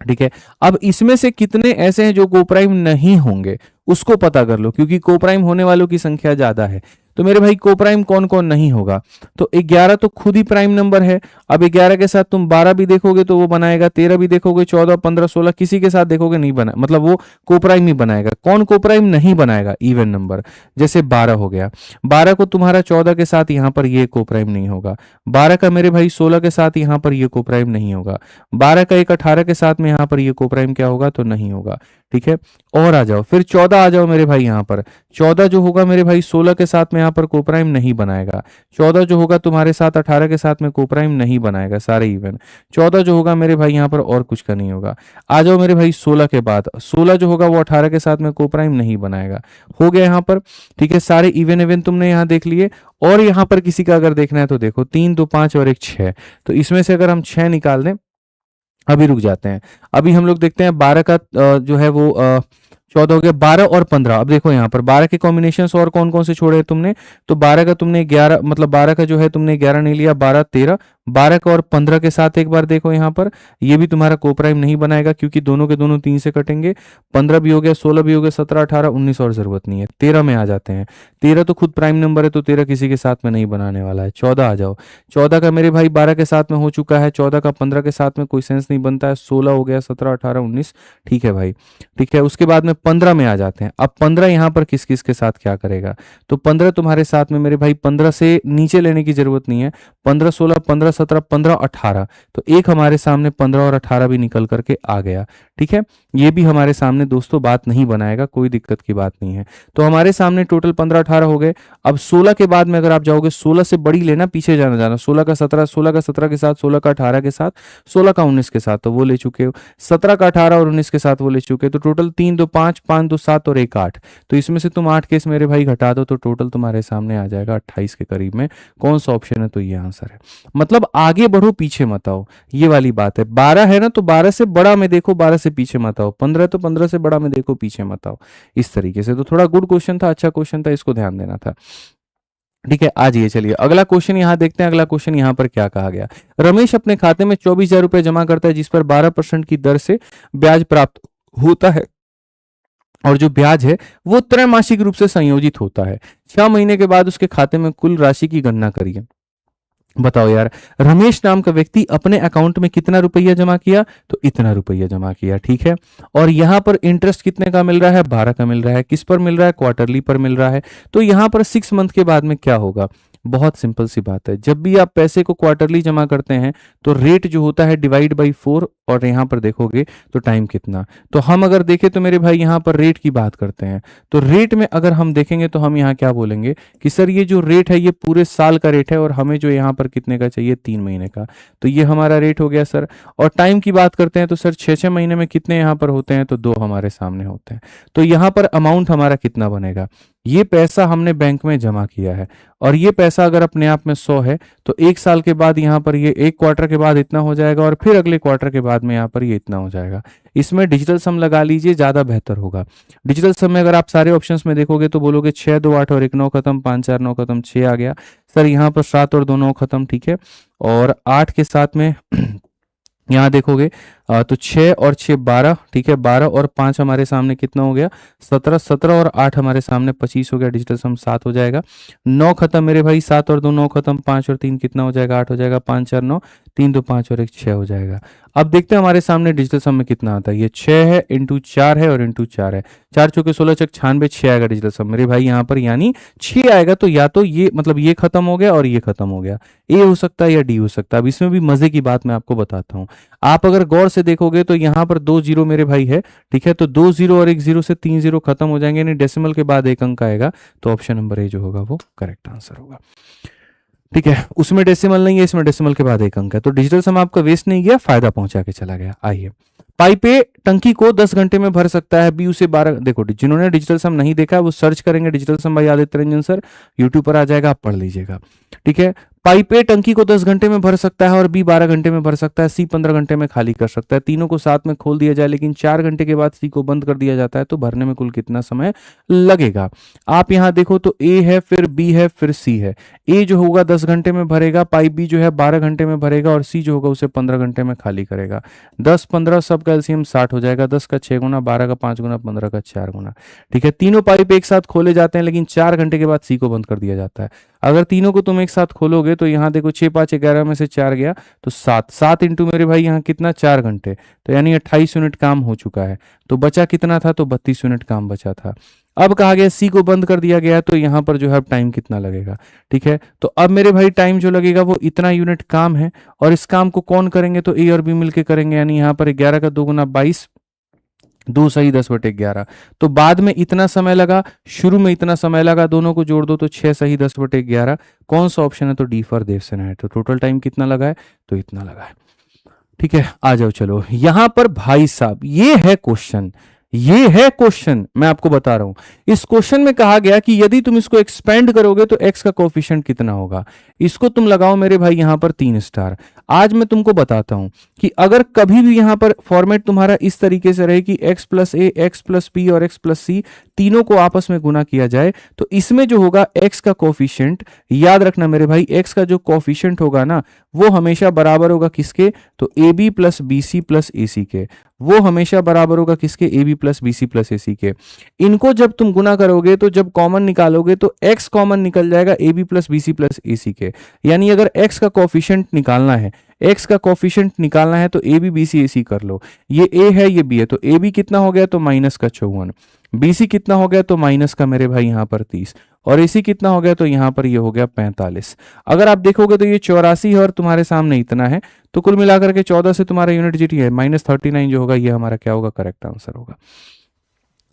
ठीक है, अब इसमें से कितने ऐसे हैं जो कोप्राइम नहीं होंगे उसको पता कर लो, क्योंकि कोप्राइम होने वालों की संख्या ज्यादा है। तो मेरे भाई कोप्राइम कौन कौन नहीं होगा, तो 11 तो खुद ही प्राइम नंबर है। अब 11 के साथ तुम 12 भी देखोगे तो वो बनाएगा, 13 भी देखोगे, 14 15 16 किसी के साथ देखोगे नहीं बना, मतलब वो कोप्राइम ही बनाएगा। कौन कोप्राइम नहीं बनाएगा, इवन नंबर, जैसे 12 हो गया, 12 को तुम्हारा 14 के साथ यहाँ पर ये कोप्राइम नहीं होगा, 12 का मेरे भाई 16 के साथ यहाँ पर ये कोप्राइम नहीं होगा, 12 का एक 18 के साथ में यहाँ पर ये कोप्राइम क्या होगा, तो नहीं होगा। ठीक है, और आ जाओ, फिर 14 आ जाओ मेरे भाई, यहाँ पर 14 जो होगा मेरे भाई 16 के साथ में यहाँ पर कोप्राइम नहीं बनाएगा, 14 जो होगा तुम्हारे साथ 18 के साथ में कोप्राइम नहीं बनाएगा, सारे इवन। 14 जो होगा मेरे भाई यहाँ पर और कुछ का नहीं होगा। आ जाओ मेरे भाई 16 के बाद, 16 जो होगा वो 18 के साथ में कोप्राइम नहीं बनाएगा, हो गया यहाँ पर। ठीक है, सारे इवन इवन तुमने यहाँ देख लिए। और यहाँ पर किसी का अगर देखना है तो देखो 3 2 5 और 1 6, तो इसमें से अगर हम 6 निकाल दें, अभी रुक जाते हैं, अभी हम लोग देखते हैं 12 का जो है वो 14 हो गया, 12 और 15। अब देखो यहाँ पर 12 के कॉम्बिनेशंस और कौन कौन से छोड़े तुमने, तो 12 का तुमने 11, मतलब 12 का जो है तुमने 11 नहीं लिया, 12 13, 12 का और 15 के साथ एक बार देखो यहाँ पर, ये भी तुम्हारा कोप्राइम नहीं बनाएगा क्योंकि दोनों के दोनों 3 से कटेंगे। 15 भी हो गया, 16 भी हो गया, 17 18 19 और जरूरत नहीं है। 13 में आ जाते हैं, 13 तो खुद प्राइम नंबर है तो 13 किसी के साथ में नहीं बनाने वाला है। 14 आ जाओ, 14 का मेरे भाई 12 के साथ में हो चुका है, 14 का 15 के साथ में कोई सेंस नहीं बनता है। 16 हो गया, 17 18 19, ठीक है भाई, ठीक है। उसके बाद में 15 में आ जाते हैं। अब 15 यहाँ पर किस किस के साथ क्या करेगा, तो 15 तुम्हारे साथ में मेरे भाई 15 से नीचे लेने की जरूरत नहीं है, 15 16 15 17 15 18, तो एक हमारे सामने 15 और 18 भी निकल करके आ गया। ठीक है, ये भी हमारे सामने दोस्तों बात नहीं बनाएगा, कोई दिक्कत की बात नहीं है। तो हमारे सामने टोटल 15 18 हो गए। अब 16 के बाद में अगर आप जाओगे, 16 से बड़ी लेना, पीछे जाना 16 का 17, 16 का 17 के साथ, 16 का 18 के साथ, 16 का 19 के साथ, तो वो ले चुके हो। 17 का 18 और 19 के साथ वो ले चुके हो। तो टोटल 3 2 5 5 2 7 और 1 8, तो इसमें से तुम 8 केस मेरे भाई घटा दो तो टोटल तुम्हारे सामने आ जाएगा 28 के करीब में। कौन सा ऑप्शन है, तो ये आंसर है। मतलब आगे बढ़ो पीछे मत आओ, ये वाली बात है। 12 है ना, तो 12 से बड़ा में देखो, 12 से पीछे मत आओ। 15 तो 15 से बड़ा में देखो, पीछे मत आओ। इस तरीके से तो थोड़ा गुड क्वेश्चन था, अच्छा क्वेश्चन था, इसको ध्यान देना था। ठीक है, आ जाइए, चलिए अगला क्वेश्चन यहां देखते हैं। अगला क्वेश्चन यहां पर क्या कहा गया, रमेश अपने खाते में 24,000 रुपए जमा करता है जिस पर 12% की दर से ब्याज प्राप्त होता है, और जो ब्याज है वो त्रैमासिक रूप से संयोजित होता है। 6 महीने के बाद उसके खाते में कुल राशि की गणना करिए। बताओ यार, रमेश नाम का व्यक्ति अपने अकाउंट में कितना रुपया जमा किया, तो इतना रुपया जमा किया। ठीक है, और यहां पर इंटरेस्ट कितने का मिल रहा है, 12 का मिल रहा है। किस पर मिल रहा है, क्वार्टरली पर मिल रहा है। तो यहां पर 6 मंथ के बाद में क्या होगा, बहुत सिंपल सी बात है। जब भी आप पैसे को क्वार्टरली जमा करते हैं तो रेट जो होता है डिवाइड बाई 4, और यहां पर देखोगे तो टाइम कितना। तो हम अगर देखें तो मेरे भाई यहां पर रेट की बात करते हैं, तो रेट में अगर हम देखेंगे तो हम यहां क्या बोलेंगे कि सर ये जो रेट है ये पूरे साल का रेट है, और हमें जो यहां पर कितने का चाहिए, 3 महीने का। तो ये हमारा रेट हो गया सर। और टाइम की बात करते हैं तो सर 6 महीने में कितने यहां पर होते हैं, तो 2 हमारे सामने होते हैं। तो यहां पर अमाउंट हमारा कितना बनेगा, ये पैसा हमने बैंक में जमा किया है, और ये पैसा अगर अपने आप में 100 है तो 1 साल के बाद यहाँ पर ये 1 क्वार्टर के बाद इतना हो जाएगा, और फिर अगले क्वार्टर के बाद में यहाँ पर ये इतना हो जाएगा। इसमें डिजिटल सम लगा लीजिए, ज्यादा बेहतर होगा। डिजिटल सम में अगर आप सारे ऑप्शंस में देखोगे तो बोलोगे 6 2 8 और 1 9 खत्म, 5 4 9 खत्म, 6 आ गया सर। यहाँ पर 7 और 2 9 खत्म, ठीक है, और 8 के साथ में यहाँ देखोगे तो 6 और 6 12, ठीक है, 12 और 5 हमारे सामने कितना हो गया 17, 17 और 8 हमारे सामने 25 हो गया, डिजिटल सम 7 हो जाएगा। 9 खत्म मेरे भाई, 7 और 2 9 खत्म, 5 और 3 कितना हो जाएगा 8 हो जाएगा, 5 4 9, 3 2 5 और 1 6 हो जाएगा। अब देखते हैं हमारे सामने डिजिटल सम में कितना आता है। ये 6 है, इंटू 4 है और इंटू 4 है, 4 चौके 16 चक 96, 6 आएगा डिजिटल सम मेरे भाई यहाँ पर, यानी 6 आएगा। तो या तो ये मतलब ये खत्म हो गया और ये खत्म हो गया, ए हो सकता है या डी हो सकता है। अब इसमें भी मजे की बात मैं आपको बताता हूँ, आप अगर गौर से देखोगे तो यहाँ पर 2 जीरो मेरे भाई है, ठीक है, तो 2 जीरो और 1 जीरो से 3 जीरो खत्म हो जाएंगे, यानी डेसिमल के बाद एक अंक आएगा, तो ऑप्शन नंबर ए जो होगा वो करेक्ट आंसर होगा। ठीक है, उसमें डेसिमल नहीं है, इसमें डेसिमल के बाद एक अंक है, तो डिजिटल सम आपका वेस्ट नहीं गया, फायदा पहुंचा के चला गया। आइए, पाइप ए टंकी को 10 घंटे में भर सकता है, बी उसे 12, देखो जिन्होंने डिजिटल सम नहीं देखा वो सर्च करेंगे digital sum by Aditya Ranjan sir, YouTube पर आ जाएगा, आप पढ़ लीजिएगा। ठीक है, पाइप ए टंकी को 10 घंटे में भर सकता है और बी 12 घंटे में भर सकता है, सी 15 घंटे में खाली कर सकता है। तीनों को साथ में खोल दिया जाए लेकिन 4 घंटे के बाद सी को बंद कर दिया जाता है, तो भरने में कुल कितना समय लगेगा। आप यहां देखो तो ए है, फिर बी है, फिर सी है। ए जो होगा 10 घंटे में भरेगा, पाइप बी जो है 12 घंटे में भरेगा और सी जो होगा उसे 15 घंटे में खाली करेगा। 10 15 सब का एलसीएम 60 हो जाएगा, 10 का 6 गुना, 12 का 5 गुना, 15 का 4 गुना। ठीक है, तीनों पाइप एक साथ खोले जाते हैं लेकिन 4 घंटे के बाद सी को बंद कर दिया जाता है। अगर तीनों को तुम एक साथ खोलोगे तो यहाँ देखो 6 5 11 में से 4 गया तो 7, 7 इंटू मेरे भाई यहाँ कितना 4 घंटे, तो यानी 28 यूनिट काम हो चुका है। तो बचा कितना था, तो 32 यूनिट काम बचा था। अब कहा गया सी को बंद कर दिया गया, तो यहाँ पर जो है टाइम कितना लगेगा। ठीक है, तो अब मेरे भाई टाइम जो लगेगा वो इतना यूनिट काम है, और इस काम को कौन करेंगे, तो ए और बी मिलके करेंगे, यानी यहाँ पर 11 का 2 गुना 22, 2 सही 10/11। तो बाद में इतना समय लगा, शुरू में इतना समय लगा, दोनों को जोड़ दो तो 6 सही 10/11। कौन सा ऑप्शन है, तो डी फॉर देवसेना है। तो टोटल टाइम कितना लगा है, तो इतना लगा है। ठीक है, आ जाओ चलो यहां पर भाई साहब, ये है क्वेश्चन, ये है क्वेश्चन, मैं आपको बता रहा हूं। इस क्वेश्चन में कहा गया कि यदि तुम इसको एक्सपेंड करोगे तो x का कोफिशिएंट कितना होगा। इसको तुम लगाओ मेरे भाई यहां पर 3 स्टार। आज मैं तुमको बताता हूं कि अगर कभी भी यहां पर फॉर्मेट तुम्हारा इस तरीके से रहे कि x प्लस ए, एक्स प्लस पी और x प्लस सी तीनों को आपस में गुना किया जाए, तो इसमें जो होगा x का कोफिशिएंट, याद रखना मेरे भाई, x का जो कोफिशिएंट होगा ना वो हमेशा बराबर होगा किसके, तो A B plus B C plus A C के। वो हमेशा बराबर होगा किसके, A B plus B C plus A C के। इनको जब तुम गुना करोगे तो जब कॉमन निकालोगे तो x कॉमन निकल जाएगा A B plus B C plus A C के। यानी अगर x का कोफिशिएंट निकालना है, x का कोफिशिएंट निकालना है तो ए बी बी सी ए सी कर लो। ये a है ये b है, तो ए बी कितना हो गया, तो माइनस का 54, बी सी कितना हो गया, तो माइनस का मेरे भाई यहाँ पर 30, और एसी कितना हो गया, तो यहाँ पर ये हो गया 45। अगर आप देखोगे तो ये 84 है और तुम्हारे सामने इतना है, तो कुल मिलाकर के 14 से तुम्हारा यूनिट जीटी है -39 जो होगा, ये हमारा क्या होगा, करेक्ट आंसर होगा।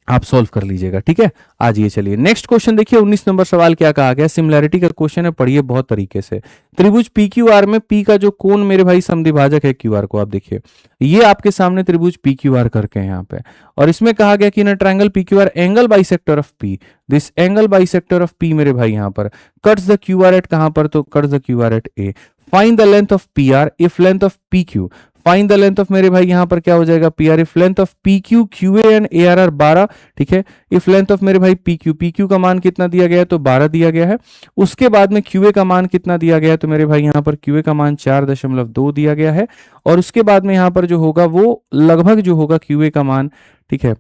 आप सॉल्व कर लीजिएगा। ठीक है, आज ये चलिए नेक्स्ट क्वेश्चन देखिए, 19 नंबर सवाल क्या कहा गया, सिमिलैरिटी का क्वेश्चन है, पढ़िए बहुत तरीके से। त्रिभुज पी क्यू आर में पी का जो कोण मेरे भाई समद्विभाजक है क्यू आर को, आप देखिए ये आपके सामने त्रिभुज पी क्यू आर करके हैं यहाँ पे, और इसमें कहा गया कि ना triangle P Q R angle bisector of P, this angle bisector of P मेरे भाई यहाँ पर cuts the Q R at कहां पर, तो cuts the Q R at A. Find the length of P R if length of P Q, find the length of मेरे भाई यहाँ पर क्या हो जाएगा, P R if length of P Q, Q A and A R are 12। ठीक है, if length of मेरे भाई पी क्यू, पी क्यू का मान कितना दिया गया है, तो 12 दिया गया है। उसके बाद में क्यू ए का मान कितना दिया गया है, तो मेरे भाई यहाँ पर क्यू ए का मान 4.2 दिया गया है, और उसके बाद में यहाँ पर जो होगा वो लगभग जो होगा क्यू ए का मान, ठीक है,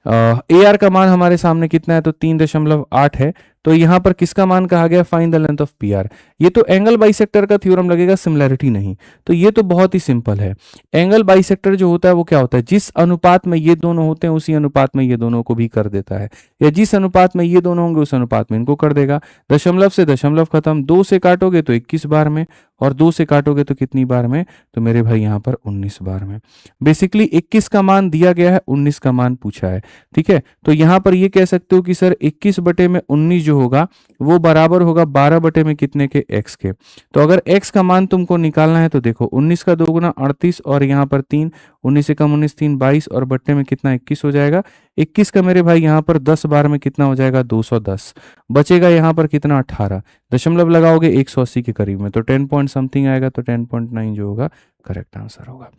ए आर का मान हमारे सामने कितना है, तो 3.8 है। तो यहां पर किसका मान कहा गया, find the length of P are. ये तो एंगल बाइसेक्टर का थ्योरम लगेगा, सिमिलैरिटी नहीं। तो ये तो बहुत ही सिंपल है। एंगल बाइसेक्टर जो होता है वो क्या होता है, जिस अनुपात में ये दोनों होते हैं उसी अनुपात में ये दोनों को भी कर देता है, या जिस अनुपात में ये दोनों होंगे उस अनुपात में इनको कर देगा। दशमलव से दशमलव खत्म, 2 से काटोगे तो 21 बार में, और 2 से काटोगे तो कितनी बार में, तो मेरे भाई यहाँ पर 19 बार में। बेसिकली 21 का मान दिया गया है, 19 का मान पूछा है। ठीक है, तो यहाँ पर ये कह सकते हो कि सर 21 बटे में 19 जो होगा वो बराबर होगा 12 बटे में कितने के, x के। तो अगर x का मान तुमको निकालना है तो देखो 19 का 2 गुना 38, और यहाँ पर 3, 19 से कम 19 3 22, और बट्टे में कितना 21 हो जाएगा। 21 का मेरे भाई यहाँ पर 10 बार में कितना हो जाएगा, 210। बचेगा यहाँ पर कितना, 18। दशमलव लगाओगे 180 के करीब में, तो 10 पॉइंट समथिंग आएगा, तो 10.9 जो होगा करेक्ट आंसर होगा।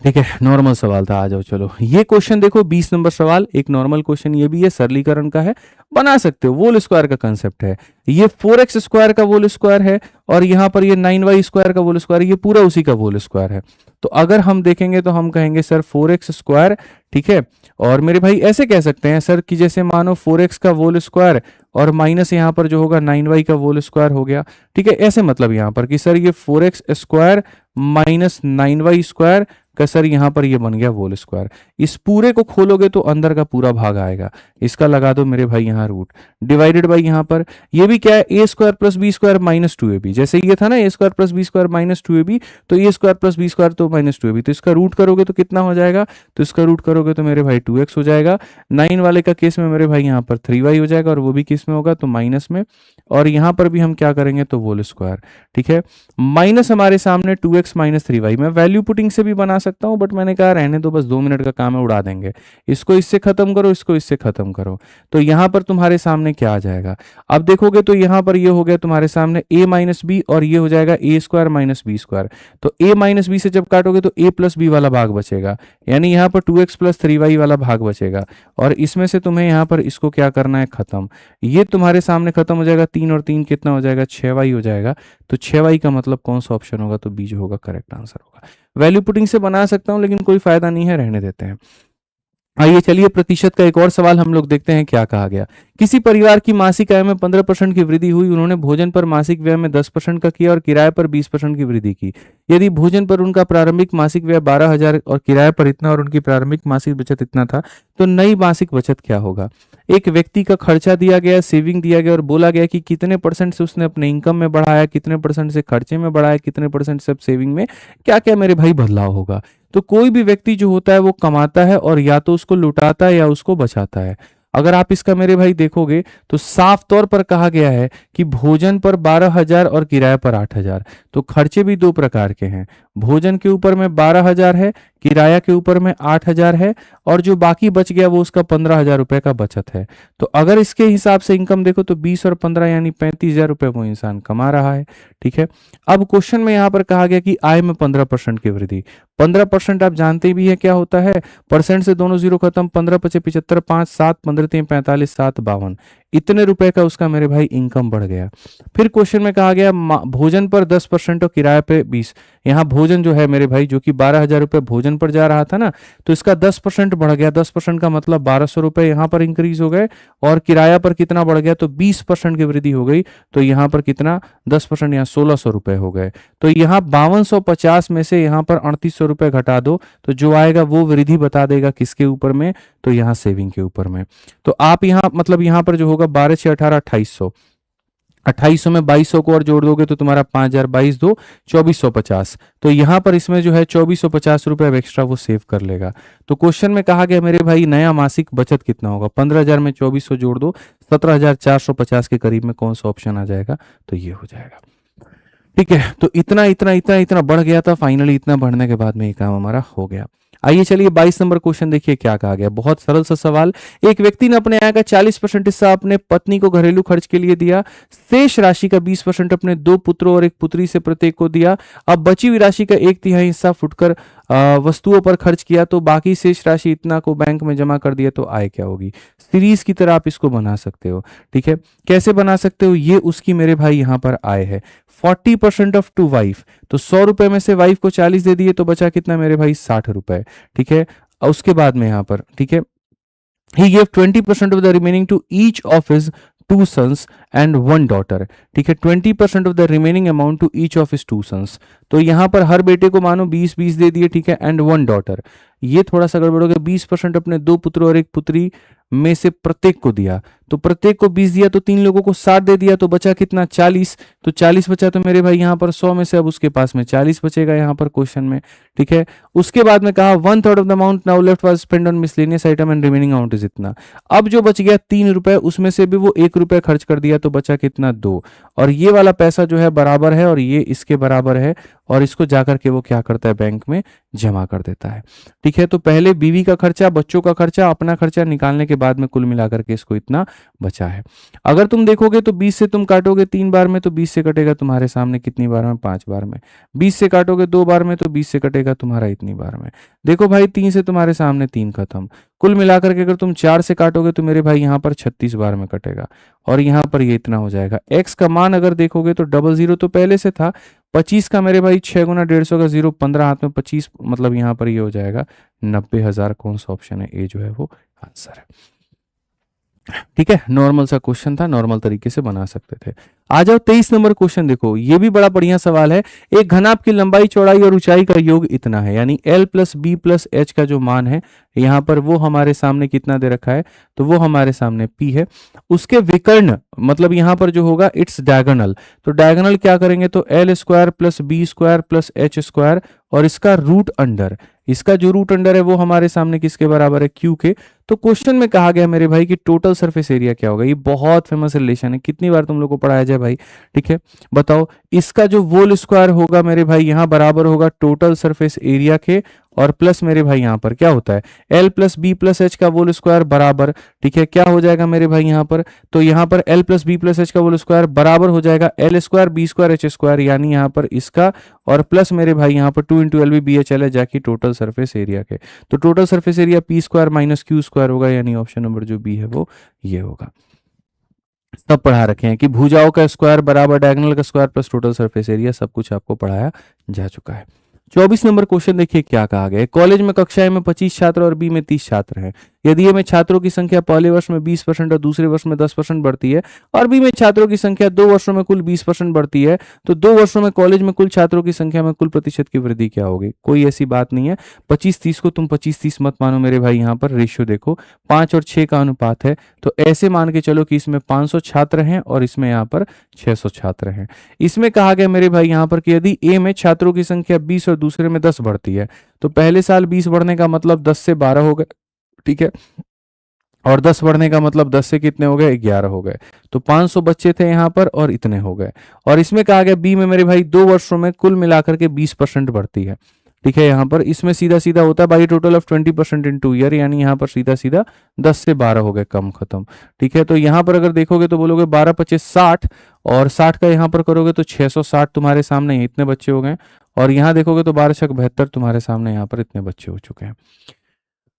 ठीक है, नॉर्मल सवाल था। आ जाओ, चलो ये क्वेश्चन देखो, 20 नंबर सवाल, एक नॉर्मल क्वेश्चन ये भी है, सरलीकरण का है, बना सकते हो। वोल स्क्वायर का कंसेप्ट है, ये 4x स्क्वायर का वोल स्क्वायर है और यहाँ पर ये 9y स्क्वायर का वोल स्क्वायर, ये पूरा उसी का वोल स्क्वायर है। तो अगर हम देखेंगे तो हम कहेंगे सर 4x स्क्वायर, ठीक है। और मेरे भाई ऐसे कह सकते हैं सर कि जैसे मानो 4x का वोल स्क्वायर और माइनस यहाँ पर जो होगा 9y का वोल स्क्वायर हो गया, ठीक है। ऐसे मतलब यहाँ पर कि सर ये 4x square minus 9y square का सर यहाँ पर ये बन गया वोल स्क्वायर। इस पूरे को खोलोगे तो अंदर का पूरा भाग आएगा, इसका लगा दो मेरे भाई यहाँ रूट, डिवाइडेड बाई यहाँ पर ये भी क्या है, A square plus B square minus 2ab। जैसे ये था ना A square plus B square minus 2ab, तो A square plus B square तो माइनस 2ab, तो इसका रूट करोगे तो कितना हो जाएगा, तो इसका रूट करोगे तो मेरे भाई 2x हो जाएगा। 9 वाले का केस में मेरे भाई यहाँ पर 3y हो जाएगा और वो भी किस में होगा, तो माइनस में। और यहाँ पर भी हम क्या करेंगे, तो वोल स्क्वायर, ठीक है। माइनस हमारे सामने 2x माइनस 3y, मैं वैल्यू पुटिंग से भी बना सकता हूँ, बट मैंने कहा रहने दो, बस 2 मिनट का काम है, उड़ा देंगे। इसको इससे खत्म करो, इसको इससे खत्म करो, तो यहाँ पर तुम्हारे सामने क्या आ जाएगा। अब देखोगे तो यहाँ पर ये हो गया तुम्हारे सामने a माइनस बी और ये हो जाएगा ए स्क्वायर माइनस बी स्क्वायर। तो a माइनस बी से जब काटोगे तो a प्लस बी वाला भाग बचेगा, यानी यहाँ पर 2x प्लस 3y वाला भाग बचेगा। और इसमें से तुम्हें यहाँ पर इसको क्या करना है, खत्म। ये तुम्हारे सामने खत्म हो जाएगा, 3 और 3 कितना हो जाएगा, 6y हो जाएगा। तो 6y का मतलब कौन सा ऑप्शन होगा, तो बी जो होगा करेक्ट आंसर होगा। वैल्यू पुटिंग से बना सकता हूं लेकिन कोई फायदा नहीं है, रहने देते हैं। आइए चलिए प्रतिशत का एक और सवाल हम लोग देखते हैं क्या कहा गया। किसी परिवार की मासिक आय में 15% की वृद्धि हुई, उन्होंने भोजन पर मासिक व्यय में 10% का किया और किराए पर 20% की वृद्धि की। यदि भोजन पर उनका प्रारंभिक मासिक व्यय 12,000 और किराए पर इतना और उनकी प्रारंभिक मासिक बचत इतना था, तो नई मासिक बचत क्या होगा। एक व्यक्ति का खर्चा दिया गया, सेविंग दिया गया और बोला गया कि कितने परसेंट से उसने अपने इनकम में बढ़ाया, कितने परसेंट से खर्चे में बढ़ाया, कितने परसेंट से सेविंग में क्या क्या मेरे भाई बदलाव होगा। तो कोई भी व्यक्ति जो होता है वो कमाता है और या तो उसको लुटाता है या उसको बचाता है। अगर आप इसका मेरे भाई देखोगे तो साफ तौर पर कहा गया है कि भोजन पर 12,000 और किराए पर 8,000, तो खर्चे भी दो प्रकार के हैं। भोजन के ऊपर में 12,000 है, किराया के ऊपर में 8,000 है और जो बाकी बच गया वो उसका 15,000 रुपए का बचत है। तो अगर इसके हिसाब से इनकम देखो तो 20 और 15 यानी 35,000 रुपए वो इंसान कमा रहा है, ठीक है। अब क्वेश्चन में यहाँ पर कहा गया कि आय में 15% की वृद्धि। 15% आप जानते भी है क्या होता है, परसेंट से दोनों जीरो खत्म, 15 पचे 75, 5 7 15 3 45 7 52, इतने रुपए का उसका मेरे भाई इनकम बढ़ गया। फिर क्वेश्चन में कहा गया भोजन पर 10% और किराए पे 20। यहाँ भोजन जो है मेरे भाई जो कि 12,000 रुपए भोजन पर जा रहा था ना, तो इसका 10% बढ़ गया। 10% का मतलब 1,200 रुपए यहाँ पर इंक्रीज हो गए और किराया पर कितना बढ़ गया, तो 20% की वृद्धि हो गई। तो यहाँ पर कितना 10% यहाँ 1,600 रुपए हो गए। तो यहाँ 5250 में से यहाँ पर 3,800 रुपए घटा दो तो जो आएगा वो वृद्धि बता देगा किसके ऊपर में, तो यहाँ सेविंग के ऊपर में। तो आप यहाँ मतलब यहाँ पर जो होगा 12 6 18 2800, 2800 में 2200 को और जोड़ दोगे तो तुम्हारा 5,000, 22 2 2450। तो यहाँ पर इसमें जो है 2450 रुपए एक्स्ट्रा वो सेव कर लेगा। तो क्वेश्चन में कहा गया मेरे भाई नया मासिक बचत कितना होगा। 15,000 में 2400 जोड़ दो, 17,450 के करीब में कौन सा ऑप्शन आ जाएगा, तो ये हो जाएगा, ठीक है। तो इतना इतना इतना इतना बढ़ गया था, फाइनली इतना बढ़ने के बाद में ये काम हमारा हो गया। आइए चलिए 22 नंबर क्वेश्चन देखिए क्या कहा गया। बहुत सरल सा सवाल। एक व्यक्ति ने अपने आय का 40% हिस्सा अपने पत्नी को घरेलू खर्च के लिए दिया, शेष राशि का 20% अपने 2 पुत्रों और 1 पुत्री से प्रत्येक को दिया। अब बची हुई राशि का 1/3 हिस्सा फुटकर वस्तुओं पर खर्च किया, तो बाकी शेष राशि इतना को बैंक में जमा कर दिया, तो आय क्या होगी। सीरीज की तरह आप इसको बना सकते हो, ठीक है। कैसे बना सकते हो, ये उसकी मेरे भाई यहाँ पर आय है। 40% ऑफ टू वाइफ, तो 100 रुपए में से वाइफ को 40 दे दिए तो बचा कितना मेरे भाई 60 रुपए, ठीक है। और उसके बाद में यहाँ पर, ठीक है, he gave 20% of the remaining to each of his 2 sons and 1 daughter, ठीक है। 20% of the remaining amount to each of his 2 sons, तो यहाँ पर हर बेटे को मानो 20-20 दे दिए, ठीक है, एंड 1 डॉटर। ये थोड़ा सा गड़बड़ हो गया। 20% अपने 2 पुत्रों और 1 पुत्री में से प्रत्येक को दिया, तो प्रत्येक को 20 दिया, तो 3 लोगों को 60 दे दिया, तो बचा कितना 40। तो 40 बचा, तो मेरे भाई यहाँ पर 100 में से अब उसके पास में 40 बचेगा यहाँ पर क्वेश्चन में, ठीक है। उसके बाद में कहा 1/3 of the amount now left was spend on miscellaneous item and remaining amount is इतना। अब जो बच गया 3 रुपए, उसमें से भी वो 1 रुपए खर्च कर दिया, तो बचा कितना 2। और ये वाला पैसा जो है बराबर है और ये इसके बराबर है और इसको जाकर के वो क्या करता है, बैंक में जमा कर देता है। ठीक है, तो पहले बीवी का खर्चा, बच्चों का खर्चा, अपना खर्चा निकालने के बाद में कुल मिलाकर के इसको इतना बचा है। अगर तुम देखोगे तो 20 से तुम काटोगे 3 बार में तो 20 से कटेगा तुम्हारे सामने कितनी बार में, 5 बार में। 20 से काटोगे 2 बार में तो 20 से कटेगा तुम्हारा इतनी बार में। देखो भाई 3 से तुम्हारे सामने 3 खत्म। कुल मिलाकर के अगर तुम 4 से काटोगे तो मेरे भाई यहाँ पर 36 बार में कटेगा और यहाँ पर ये इतना हो जाएगा। x का मान अगर देखोगे तो डबल जीरो तो पहले से था, 25 का मेरे भाई 6 गुना 150 का जीरो, 15 हाथ में 25, मतलब यहाँ पर ये हो जाएगा 90,000। कौन सा ऑप्शन है, ए जो है वो आंसर है। ठीक है, नॉर्मल सा क्वेश्चन था, नॉर्मल तरीके से बना सकते थे। आ जाओ 23 नंबर क्वेश्चन देखो, ये भी बड़ा बढ़िया सवाल है। एक घनाभ की लंबाई, चौड़ाई और ऊंचाई का योग इतना है, यानी l plus B plus H का जो मान है यहाँ पर वो हमारे सामने कितना दे रखा है, तो वो हमारे सामने p है। उसके विकर्ण मतलब यहाँ पर जो होगा इट्स डायगोनल, तो डायगोनल क्या करेंगे तो L square plus B square plus H square और इसका रूट अंडर, इसका जो रूट अंडर है वो हमारे सामने किसके बराबर है, क्यू के। तो क्वेश्चन में कहा गया मेरे भाई कि टोटल सरफेस एरिया क्या होगा। ये बहुत फेमस रिलेशन है, कितनी बार तुम लोग को पढ़ाया जाए भाई। ठीक है, बताओ इसका जो वोल स्क्वायर होगा मेरे भाई यहाँ बराबर होगा टोटल सरफेस एरिया के, और प्लस मेरे भाई यहाँ पर क्या होता है L plus B plus H का वोल स्क्वायर बराबर, ठीक है क्या हो जाएगा मेरे भाई यहाँ पर, तो यहाँ पर L plus B plus H का वोल स्क्वायर बराबर हो जाएगा L square B square H square, यानी यहाँ पर इसका और प्लस मेरे भाई यहाँ पर 2 into L B H L है जाकि टोटल सरफेस एरिया के। तो total surface area P square minus Q square होगा, यानी ऑप्शन नंबर जो बी है वो ये होगा। सब पढ़ा रखे हैं कि भुजाओं का स्क्वायर बराबर डायगोनल का square plus total surface area, सब कुछ आपको पढ़ाया जा चुका है। 24 नंबर क्वेश्चन देखिए क्या कहा गया है। कॉलेज में कक्षाएं में 25 छात्र और बी में 30 छात्र हैं। यदि ए में छात्रों की संख्या पहले वर्ष में 20% और दूसरे वर्ष में 10% बढ़ती है और बी में छात्रों की संख्या 2 वर्षों में कुल 20% बढ़ती है, तो 2 वर्षों में कॉलेज में कुल छात्रों की संख्या में कुल प्रतिशत की वृद्धि क्या होगी। कोई ऐसी बात नहीं है, 25-30 को तुम 25-30 मत मानो मेरे भाई, यहाँ पर रेशियो देखो 5 और 6 का अनुपात है, तो ऐसे मान के चलो कि इसमें 500 छात्र हैं और इसमें यहाँ पर 600 छात्र हैं। इसमें कहा गया मेरे भाई यहाँ पर कि यदि ए में छात्रों की संख्या 20 और दूसरे में 10 बढ़ती है, तो पहले साल 20 बढ़ने का मतलब 10 से 12 हो गए, ठीक है, और 10 बढ़ने का मतलब 10 से कितने हो गए, 11 हो गए। तो 500 बच्चे थे यहाँ पर और इतने हो गए। और इसमें कहा गया बी में मेरे भाई 2 वर्षों में कुल मिलाकर के 20% बढ़ती है। ठीक है, यहाँ पर इसमें सीधा सीधा होता है by total of 20% in 2 year, यानी यहाँ पर सीधा सीधा 10 से 12 हो गए, कम खत्म। ठीक है, तो यहाँ पर अगर देखोगे तो बोलोगे 12 25 60 और 60 का यहाँ पर करोगे तो 660 तुम्हारे सामने इतने बच्चे हो गए, और यहाँ देखोगे तो 12 छक 72 तुम्हारे सामने यहाँ पर इतने बच्चे हो चुके हैं।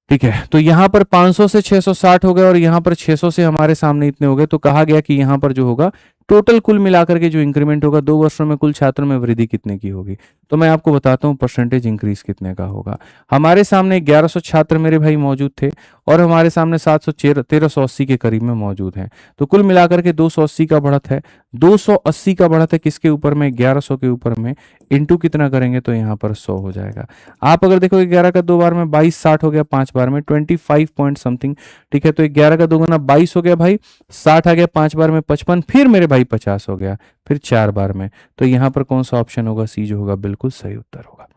ठीक है, तो यहाँ पर 500 से 660 हो गए और यहाँ पर 600 से हमारे सामने इतने हो गए। तो कहा गया कि यहाँ पर जो होगा टोटल कुल मिलाकर के जो इंक्रीमेंट होगा 2 वर्षों में कुल छात्रों में वृद्धि कितने की होगी। तो मैं आपको बताता हूँ परसेंटेज इंक्रीज कितने का होगा। हमारे सामने 1100 छात्र मेरे भाई मौजूद थे और हमारे सामने 1380 के करीब में मौजूद हैं, तो कुल मिलाकर के 280 का बढ़त है। 280 का बढ़त है किसके ऊपर में, 1100 के ऊपर में, इंटू कितना करेंगे तो यहाँ पर 100 हो जाएगा। आप अगर देखोगे 11 का 2 बार में 22, 60 हो गया 5 बार में 25 पॉइंट समथिंग। ठीक है, तो 11 का 2 गुना 22 हो गया भाई, 60 आ गया 5 बार में 55, फिर मेरे भाई 50 हो गया, फिर 4 बार में। तो यहाँ पर कौन सा ऑप्शन होगा, सी जो होगा बिल्कुल सही उत्तर होगा।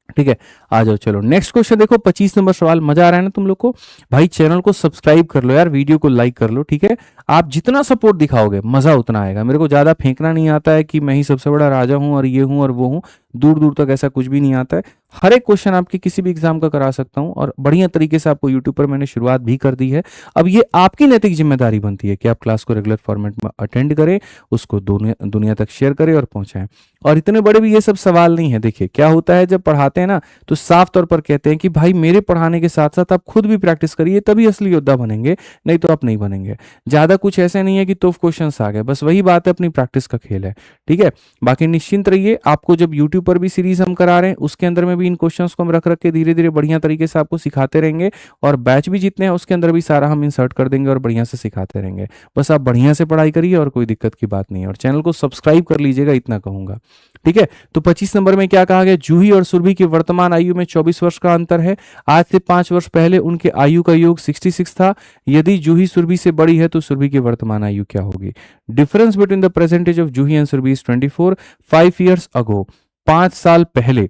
ठीक है, आ जाओ चलो नेक्स्ट क्वेश्चन देखो, 25 नंबर सवाल। मजा आ रहा है ना तुम लोग को भाई, चैनल को सब्सक्राइब कर लो यार, वीडियो को लाइक कर लो। ठीक है, आप जितना सपोर्ट दिखाओगे मजा उतना आएगा। मेरे को ज्यादा फेंकना नहीं आता है कि मैं ही सबसे बड़ा राजा हूं और ये हूं और वो हूं, दूर दूर तक ऐसा कुछ भी नहीं आता है। हर एक क्वेश्चन आपके किसी भी एग्जाम का करा सकता हूं और बढ़िया तरीके से आपको यूट्यूब पर मैंने शुरुआत भी कर दी है। अब ये आपकी नैतिक जिम्मेदारी बनती है कि आप क्लास को रेगुलर फॉर्मेट में अटेंड करें, उसको दुनिया तक शेयर करें और पहुंचाएं। और इतने बड़े भी ये सब सवाल नहीं है। देखिए क्या होता है, जब पढ़ाते हैं ना तो साफ तौर पर कहते हैं कि भाई मेरे पढ़ाने के साथ साथ आप खुद भी प्रैक्टिस करिए, तभी असली योद्धा बनेंगे, नहीं तो आप नहीं बनेंगे। ज्यादा कुछ ऐसे नहीं है कि तो क्वेश्चंस आ गए, बस वही बात है, अपनी प्रैक्टिस का खेल है। ठीक है, बाकी निश्चिंत रहिए, आपको जब यूट्यूब पर भी सीरीज हम करा रहे हैं उसके अंदर में भी इन क्वेश्चंस को हम रख के धीरे धीरे बढ़िया तरीके से आपको सिखाते रहेंगे, और बैच भी जितने हैं उसके अंदर भी सारा हम इंसर्ट कर देंगे और बढ़िया से सिखाते रहेंगे। बस आप बढ़िया से पढ़ाई करिए और कोई दिक्कत की बात नहीं है, और चैनल को सब्सक्राइब कर लीजिएगा, इतना कहूंगा। ठीक है, तो 25 नंबर में क्या कहा गया, जूही और सुरभि की वर्तमान आयु में 24 वर्ष का अंतर है। आज से 5 वर्ष पहले उनके आयु का योग 66 था। यदि जूही सुरभि से बड़ी है तो सुरभि की वर्तमान आयु क्या होगी। Difference between the present age of Juhi and Surabhi is 24 5 years ago, 5 साल पहले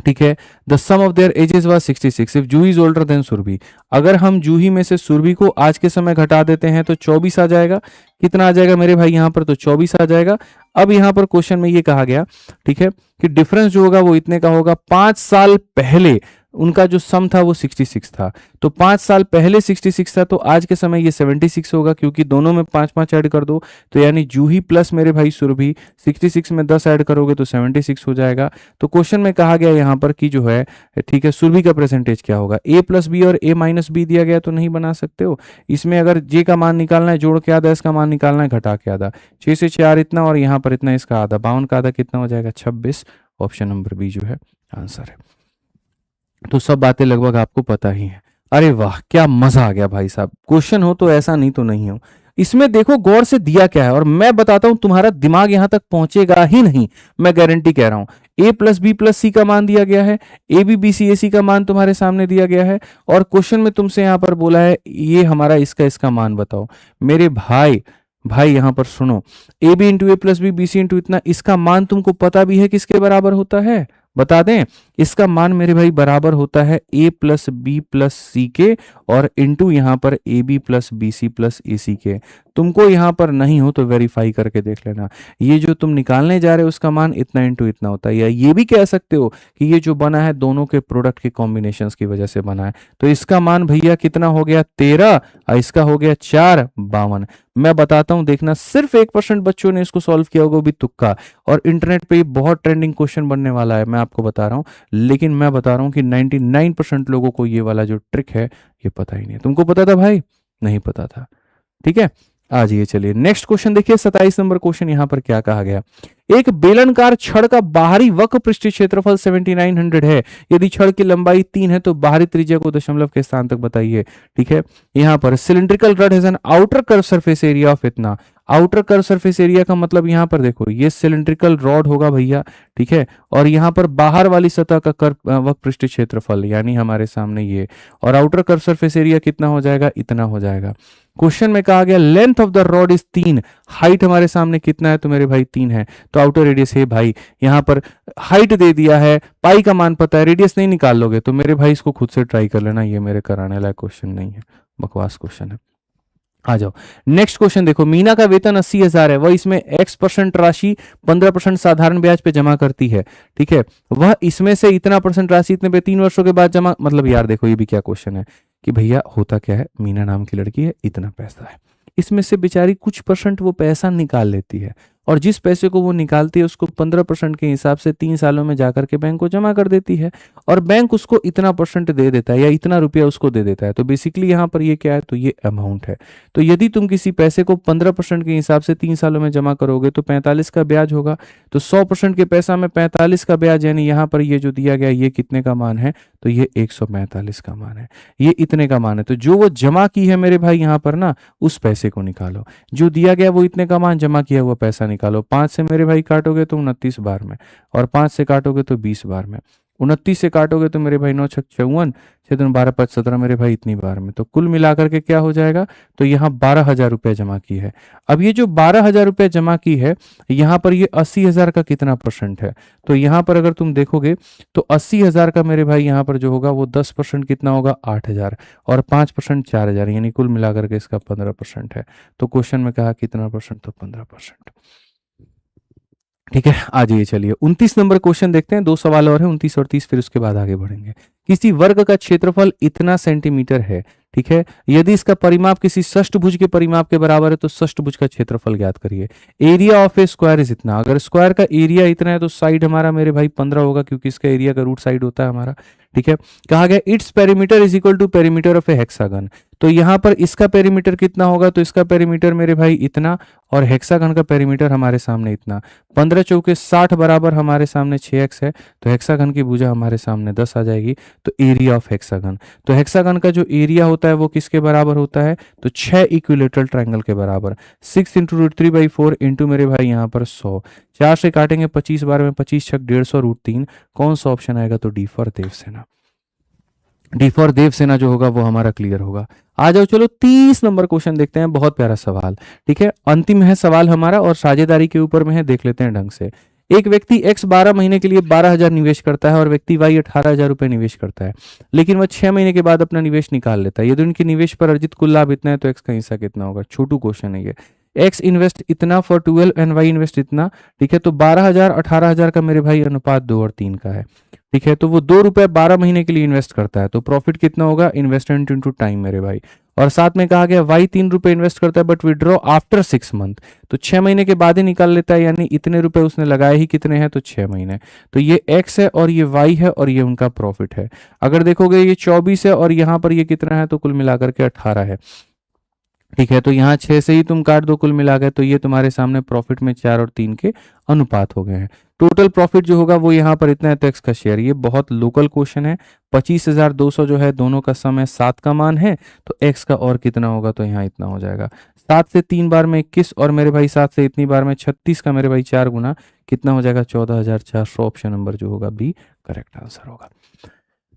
ठीक है। The sum of their ages was 66 if Juhi is older than Surabhi. अगर हम जूही में से सुरभि को आज के समय घटा देते हैं तो 24 आ जाएगा। कितना आ जाएगा मेरे भाई यहाँ पर, तो 24 आ जाएगा। अब यहाँ पर क्वेश्चन में ये कहा गया, ठीक है, कि डिफरेंस जो होगा वो इतने का होगा। 5 साल पहले उनका जो सम था वो 66 था, तो 5 साल पहले 66 था, तो आज के समय ये 76 होगा, क्योंकि दोनों में 5-5 ऐड कर दो, तो यानी जूही प्लस मेरे भाई सुरभि, 66 में 10 ऐड करोगे तो 76 हो जाएगा। तो क्वेश्चन में कहा गया यहाँ पर कि जो है, ठीक है, सुरभि का परसेंटेज क्या होगा। ए प्लस बी और ए माइनस बी दिया गया तो नहीं बना सकते हो। इसमें अगर जे का मान निकालना है जोड़ के आधा, इसका मान निकालना है घटा के आधा। 6 से 4 इतना और यहाँ पर इतना, इसका आधा, 52 का आधा कितना हो जाएगा, 26। ऑप्शन नंबर बी जो है आंसर है। तो सब बातें लगभग आपको पता ही है। अरे वाह, क्या मजा आ गया भाई साहब। क्वेश्चन हो तो ऐसा, नहीं तो नहीं हो। इसमें देखो गौर से दिया क्या है, और मैं बताता हूं तुम्हारा दिमाग यहां तक पहुंचेगा ही नहीं, मैं गारंटी कह रहा हूं। ए प्लस बी प्लस सी का मान दिया गया है, ए बी बी सी ए सी का मान तुम्हारे सामने दिया गया है, और क्वेश्चन में तुमसे यहां पर बोला है ये हमारा इसका मान बताओ। मेरे भाई यहां पर सुनो, A B into A plus B B C into इतना, इसका मान तुमको पता भी है किसके बराबर होता है, बता दें। इसका मान मेरे भाई बराबर होता है A plus B plus C के, और इंटू यहां पर A B plus B C plus A C के। तुमको यहां पर नहीं हो तो वेरीफाई करके देख लेना। ये जो तुम निकालने जा रहे हो उसका मान इतना इंटू इतना होता है, या ये भी कह सकते हो कि ये जो बना है दोनों के प्रोडक्ट के कॉम्बिनेशन की वजह से बना है। तो इसका मान भैया कितना हो गया, 13, और इसका हो गया 4, 52। मैं बताता हूं, देखना, सिर्फ 1% बच्चों ने इसको सॉल्व किया होगा, वो भी तुक्का। और इंटरनेट पे बहुत ट्रेंडिंग क्वेश्चन बनने वाला है, मैं आपको बता रहा हूं। लेकिन मैं बता रहा हूं कि 99% लोगों को ये वाला जो ट्रिक है ये पता ही नहीं है। तुमको पता था भाई? नहीं पता था। ठीक है, आ जाइए, चलिए नेक्स्ट क्वेश्चन देखिए। 27 नंबर क्वेश्चन यहां पर क्या कहा गया। एक बेलनकार छड़ का बाहरी वक्र पृष्ठीय क्षेत्रफल 7900 है। यदि छड़ की लंबाई 3 है तो बाहरी त्रिज्या को दशमलव के स्थान तक बताइए। ठीक है, यहां पर cylindrical rod has an outer curve surface area of इतना। आउटर कर्व सरफेस एरिया का मतलब यहां पर देखो, ये सिलिंड्रिकल रॉड होगा भैया, ठीक है, और यहां पर बाहर वाली सतह का कर्व वक्र पृष्ठीय क्षेत्रफल यानी हमारे सामने ये, और आउटर कर्व सरफेस एरिया कितना हो जाएगा, इतना हो जाएगा। क्वेश्चन में कहा गया length of the rod is 3, height हमारे सामने कितना है, तो मेरे भाई 3 है, तो आउटर रेडियस है भाई। यहां पर हाइट दे दिया है, पाई का मान पता है, रेडियस नहीं निकाल लोगे तो मेरे भाई इसको खुद से ट्राई कर लेना, ये मेरे कराने लायक क्वेश्चन नहीं है, बकवास क्वेश्चन है। आ जाओ नेक्स्ट क्वेश्चन देखो। मीना का वेतन 80,000 है, वह इसमें x% राशि 15% साधारण ब्याज पे जमा करती है। ठीक है, वह इसमें से इतना % राशि इतने पे 3 वर्षों के बाद जमा, मतलब यार देखो ये भी क्या क्वेश्चन है कि भैया होता क्या है, मीना नाम की लड़की है, इतना पैसा है, इसमें से बेचारी कुछ % वो पैसा निकाल लेती है, और जिस पैसे को वो निकालती है उसको 15% के हिसाब से 3 सालों में जाकर के बैंक को जमा कर देती है, और बैंक उसको इतना % दे देता है या इतना रुपया उसको दे देता है। तो बेसिकली यहाँ पर ये क्या है, तो ये अमाउंट है। तो यदि तुम किसी पैसे को 15% के हिसाब से 3 सालों में जमा करोगे तो 45 का ब्याज होगा। तो 100% के पैसा में 45 का ब्याज, यानी यहाँ पर ये जो दिया गया ये कितने का मान है, तो ये 145 का मान है, ये इतने का मान है। तो जो वो जमा की है मेरे भाई यहाँ पर ना, उस पैसे को निकालो, जो दिया गया वो इतने का मान, जमा किया हुआ पैसा निकालो। 5 से मेरे भाई काटोगे तो 29 बार में, और 5 से काटोगे तो 20 बार में, 29 से काटोगे तो मेरे भाई 9 छक 54, 6 12 5 17 मेरे भाई इतनी बार में। तो कुल मिलाकर के क्या हो जाएगा, तो यहाँ 12,000 रुपया जमा की है। अब ये जो 12,000 रुपया जमा की है, यहाँ पर ये 80,000 का कितना % है, तो यहाँ पर अगर तुम देखोगे तो 80,000 का मेरे भाई यहाँ पर जो होगा वो 10% कितना होगा, 8,000, और 5% 4,000, यानी कुल मिलाकर के इसका 15% है। तो क्वेश्चन में कहा कितना %, तो 15%। ठीक है, आ जाइए, चलिए 29 नंबर क्वेश्चन देखते हैं। 2 सवाल और हैं, 29 और 30, फिर उसके बाद आगे बढ़ेंगे। किसी वर्ग का क्षेत्रफल इतना सेंटीमीटर है, ठीक है, यदि इसका परिमाप किसी षष्ठभुज के परिमाप के बराबर है तो षष्ठभुज का क्षेत्रफल ज्ञात करिए। Area of A square is इतना, अगर स्क्वायर का एरिया इतना है तो साइड हमारा मेरे भाई 15 होगा, क्योंकि इसका एरिया का रूट साइड होता है हमारा। ठीक है, कहा गया it's perimeter is equal to perimeter of a hexagon, तो यहां पर इसका पेरीमीटर कितना होगा, तो इसका पेरीमीटर मेरे भाई इतना, और हेक्सागन का पेरीमीटर हमारे सामने इतना। 15 चौके 60 बराबर हमारे सामने 6x है, तो हेक्सागन की भुजा हमारे सामने 10 आ जाएगी। तो एरिया ऑफ हेक्सागन, तो हेक्सागन का जो एरिया होता है वो किसके बराबर होता है, तो 6 इक्विलेटरल ट्रायंगल के बराबर। 6 इंटू √3/4 इंटू मेरे भाई यहाँ पर 100, 4 से काटेंगे 25 बार में, 25 छक 150 √3, कौन सा ऑप्शन आएगा, तो D for Devsena. D for Devsena जो होगा वो हमारा क्लियर होगा। आ जाओ चलो 30 नंबर क्वेश्चन देखते हैं, बहुत प्यारा सवाल। ठीक है, अंतिम है सवाल हमारा और साझेदारी के ऊपर में है, देख लेते हैं ढंग से। एक व्यक्ति एक्स 12 महीने के लिए 12,000 निवेश करता है और व्यक्ति वाई 18,000 रुपए निवेश करता है, लेकिन वह 6 महीने के बाद अपना निवेश निकाल लेता है। यदि उनके निवेश पर अर्जित कुल लाभ इतना है तो एक्स का हिस्सा कितना होगा? छोटू क्वेश्चन है ये। एक्स इन्वेस्ट इतना फॉर 12 एंड वाई इन्वेस्ट इतना, ठीक है। तो 12,000 18,000 का मेरे भाई अनुपात 2 और 3 का है, ठीक है। तो वो 2 रुपए 12 महीने के लिए इन्वेस्ट करता है, तो प्रॉफिट कितना होगा? इन्वेस्टमेंट इनटू टाइम मेरे भाई। और साथ में कहा गया वाई 3 रुपए इन्वेस्ट करता है बट विड्रॉ आफ्टर 6 मंथ, तो 6 महीने के बाद ही निकाल लेता है, यानी इतने रुपए उसने लगाए ही कितने हैं? तो 6 महीने। तो ये एक्स है और ये वाई है और ये उनका प्रॉफिट है। अगर देखोगे ये 24 है और यहाँ पर ये कितना है? तो कुल मिलाकर के 18 है, ठीक है। तो यहाँ 6 से ही तुम काट दो, कुल मिला गए तो ये तुम्हारे सामने प्रॉफिट में 4 और 3 के अनुपात हो गए हैं। टोटल प्रॉफिट जो होगा वो यहाँ पर इतना है, तो एक्स का शेयर। ये बहुत लोकल क्वेश्चन है। 25,200 जो है दोनों का सम है, 7 का मान है, तो एक्स का और कितना होगा? तो यहाँ इतना हो जाएगा। 7 से 3 बार में 21 और मेरे भाई 7 से इतनी बार में 36 का मेरे भाई 4 गुना कितना हो जाएगा? 14,400। ऑप्शन नंबर जो होगा बी करेक्ट आंसर होगा।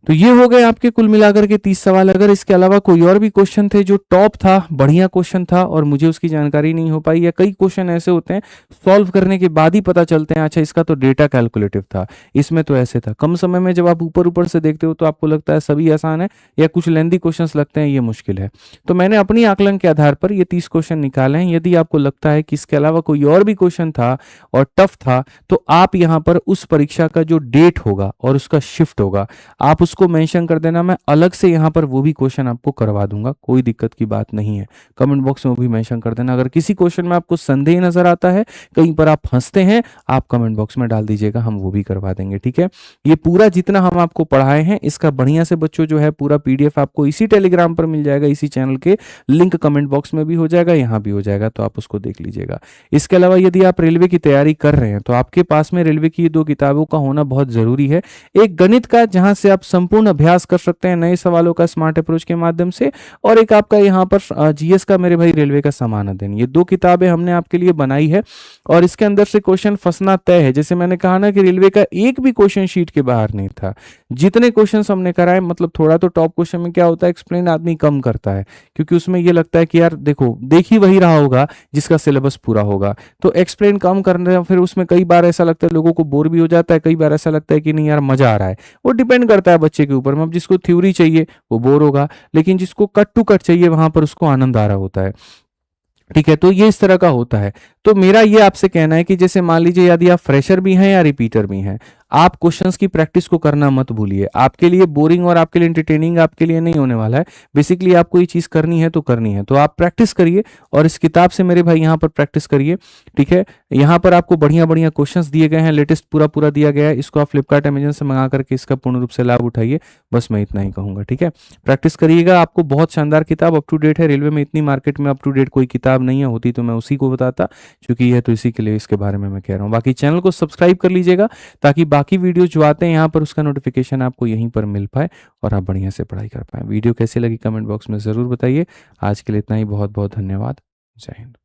तो ये हो गए आपके कुल मिलाकर के 30 सवाल। अगर इसके अलावा कोई और भी क्वेश्चन थे जो टॉप था, बढ़िया क्वेश्चन था और मुझे उसकी जानकारी नहीं हो पाई, या कई क्वेश्चन ऐसे होते हैं सॉल्व करने के बाद ही पता चलते हैं अच्छा इसका तो डेटा कैलकुलेटिव था, इसमें तो ऐसे था। कम समय में जब आप ऊपर ऊपर से देखते हो तो आपको लगता है सभी आसान है, या कुछ लेंदी क्वेश्चन लगते हैं ये मुश्किल है। तो मैंने अपनी आकलन के आधार पर ये 30 क्वेश्चन निकाले हैं। यदि आपको लगता है कि इसके अलावा कोई और भी क्वेश्चन था और टफ था, तो आप यहाँ पर उस परीक्षा का जो डेट होगा और उसका शिफ्ट होगा आप उसको मेंशन कर देना। मैं अलग से यहाँ पर वो भी क्वेश्चन आपको करवा दूंगा, कोई दिक्कत की बात नहीं है। कमेंट बॉक्स में वो भी मेंशन कर देना। अगर किसी क्वेश्चन में आपको संदेह नजर आता है, कहीं पर आप फंसते हैं, आप कमेंट बॉक्स में डाल दीजिएगा, हम वो भी करवा देंगे, ठीक है। ये पूरा जितना हम आपको पढ़ाए हैं इसका बढ़िया से बच्चों जो है पूरा पीडीएफ आपको इसी टेलीग्राम पर मिल जाएगा, इसी चैनल के लिंक कमेंट बॉक्स में भी हो जाएगा, यहाँ भी हो जाएगा, तो आप उसको देख लीजिएगा। इसके अलावा यदि आप रेलवे की तैयारी कर रहे हैं तो आपके पास में रेलवे की 2 किताबों का होना बहुत जरूरी है। एक गणित का जहां से आप संपूर्ण अभ्यास कर सकते हैं नए सवालों का स्मार्ट अप्रोच के माध्यम से, और एक आपका यहाँ पर जीएस का मेरे भाई रेलवे का समान अध्ययन। ये 2 किताबें हमने आपके लिए बनाई है और इसके अंदर से क्वेश्चन फंसना तय है। जैसे मैंने कहा ना कि रेलवे का एक भी क्वेश्चन शीट के बाहर नहीं था। जितने क्वेश्चन हमने कराए, मतलब थोड़ा तो टॉप क्वेश्चन में क्या होता है, एक्सप्लेन आदमी कम करता है, क्योंकि उसमें ये लगता है कि यार देखो देख ही वही रहा होगा जिसका सिलेबस पूरा होगा, तो एक्सप्लेन कम करने फिर उसमें कई बार ऐसा लगता है लोगों को बोर भी हो जाता है, कई बार ऐसा लगता है कि नहीं यार मजा आ रहा है। वो डिपेंड करता है बच्चे के ऊपर में। अब जिसको थ्योरी चाहिए वो बोर होगा, लेकिन जिसको कट टू कट चाहिए वहां पर उसको आनंद आ रहा होता है, ठीक है। तो ये इस तरह का होता है। तो मेरा ये आपसे कहना है कि जैसे मान लीजिए यदि आप फ्रेशर भी हैं या रिपीटर भी हैं, आप क्वेश्चंस की प्रैक्टिस को करना मत भूलिए। आपके लिए बोरिंग और आपके लिए एंटरटेनिंग आपके लिए नहीं होने वाला है। बेसिकली आपको ये चीज करनी है तो करनी है, तो आप प्रैक्टिस करिए और इस किताब से मेरे भाई यहाँ पर प्रैक्टिस करिए, ठीक है। यहाँ पर आपको बढ़िया बढ़िया क्वेश्चंस दिए गए हैं, लेटेस्ट पूरा पूरा दिया गया है। इसको आप फ्लिपकार्ट अमेजन से मंगा करके इसका पूर्ण रूप से लाभ उठाइए, बस मैं इतना ही कहूंगा, ठीक है। प्रैक्टिस करिएगा, आपको बहुत शानदार किताब अप टू डेट है। रेलवे में इतनी मार्केट में अप टू डेट कोई किताब नहीं है, होती तो मैं उसी को बताता, क्योंकि यह तो इसी के लिए इसके बारे में मैं कह रहा हूँ। बाकी चैनल को सब्सक्राइब कर लीजिएगा ताकि बाकी वीडियो जो आते हैं यहाँ पर उसका नोटिफिकेशन आपको यहीं पर मिल पाए और आप बढ़िया से पढ़ाई कर पाए। वीडियो कैसे लगी कमेंट बॉक्स में जरूर बताइए। आज के लिए इतना ही, बहुत बहुत धन्यवाद। जय हिंद।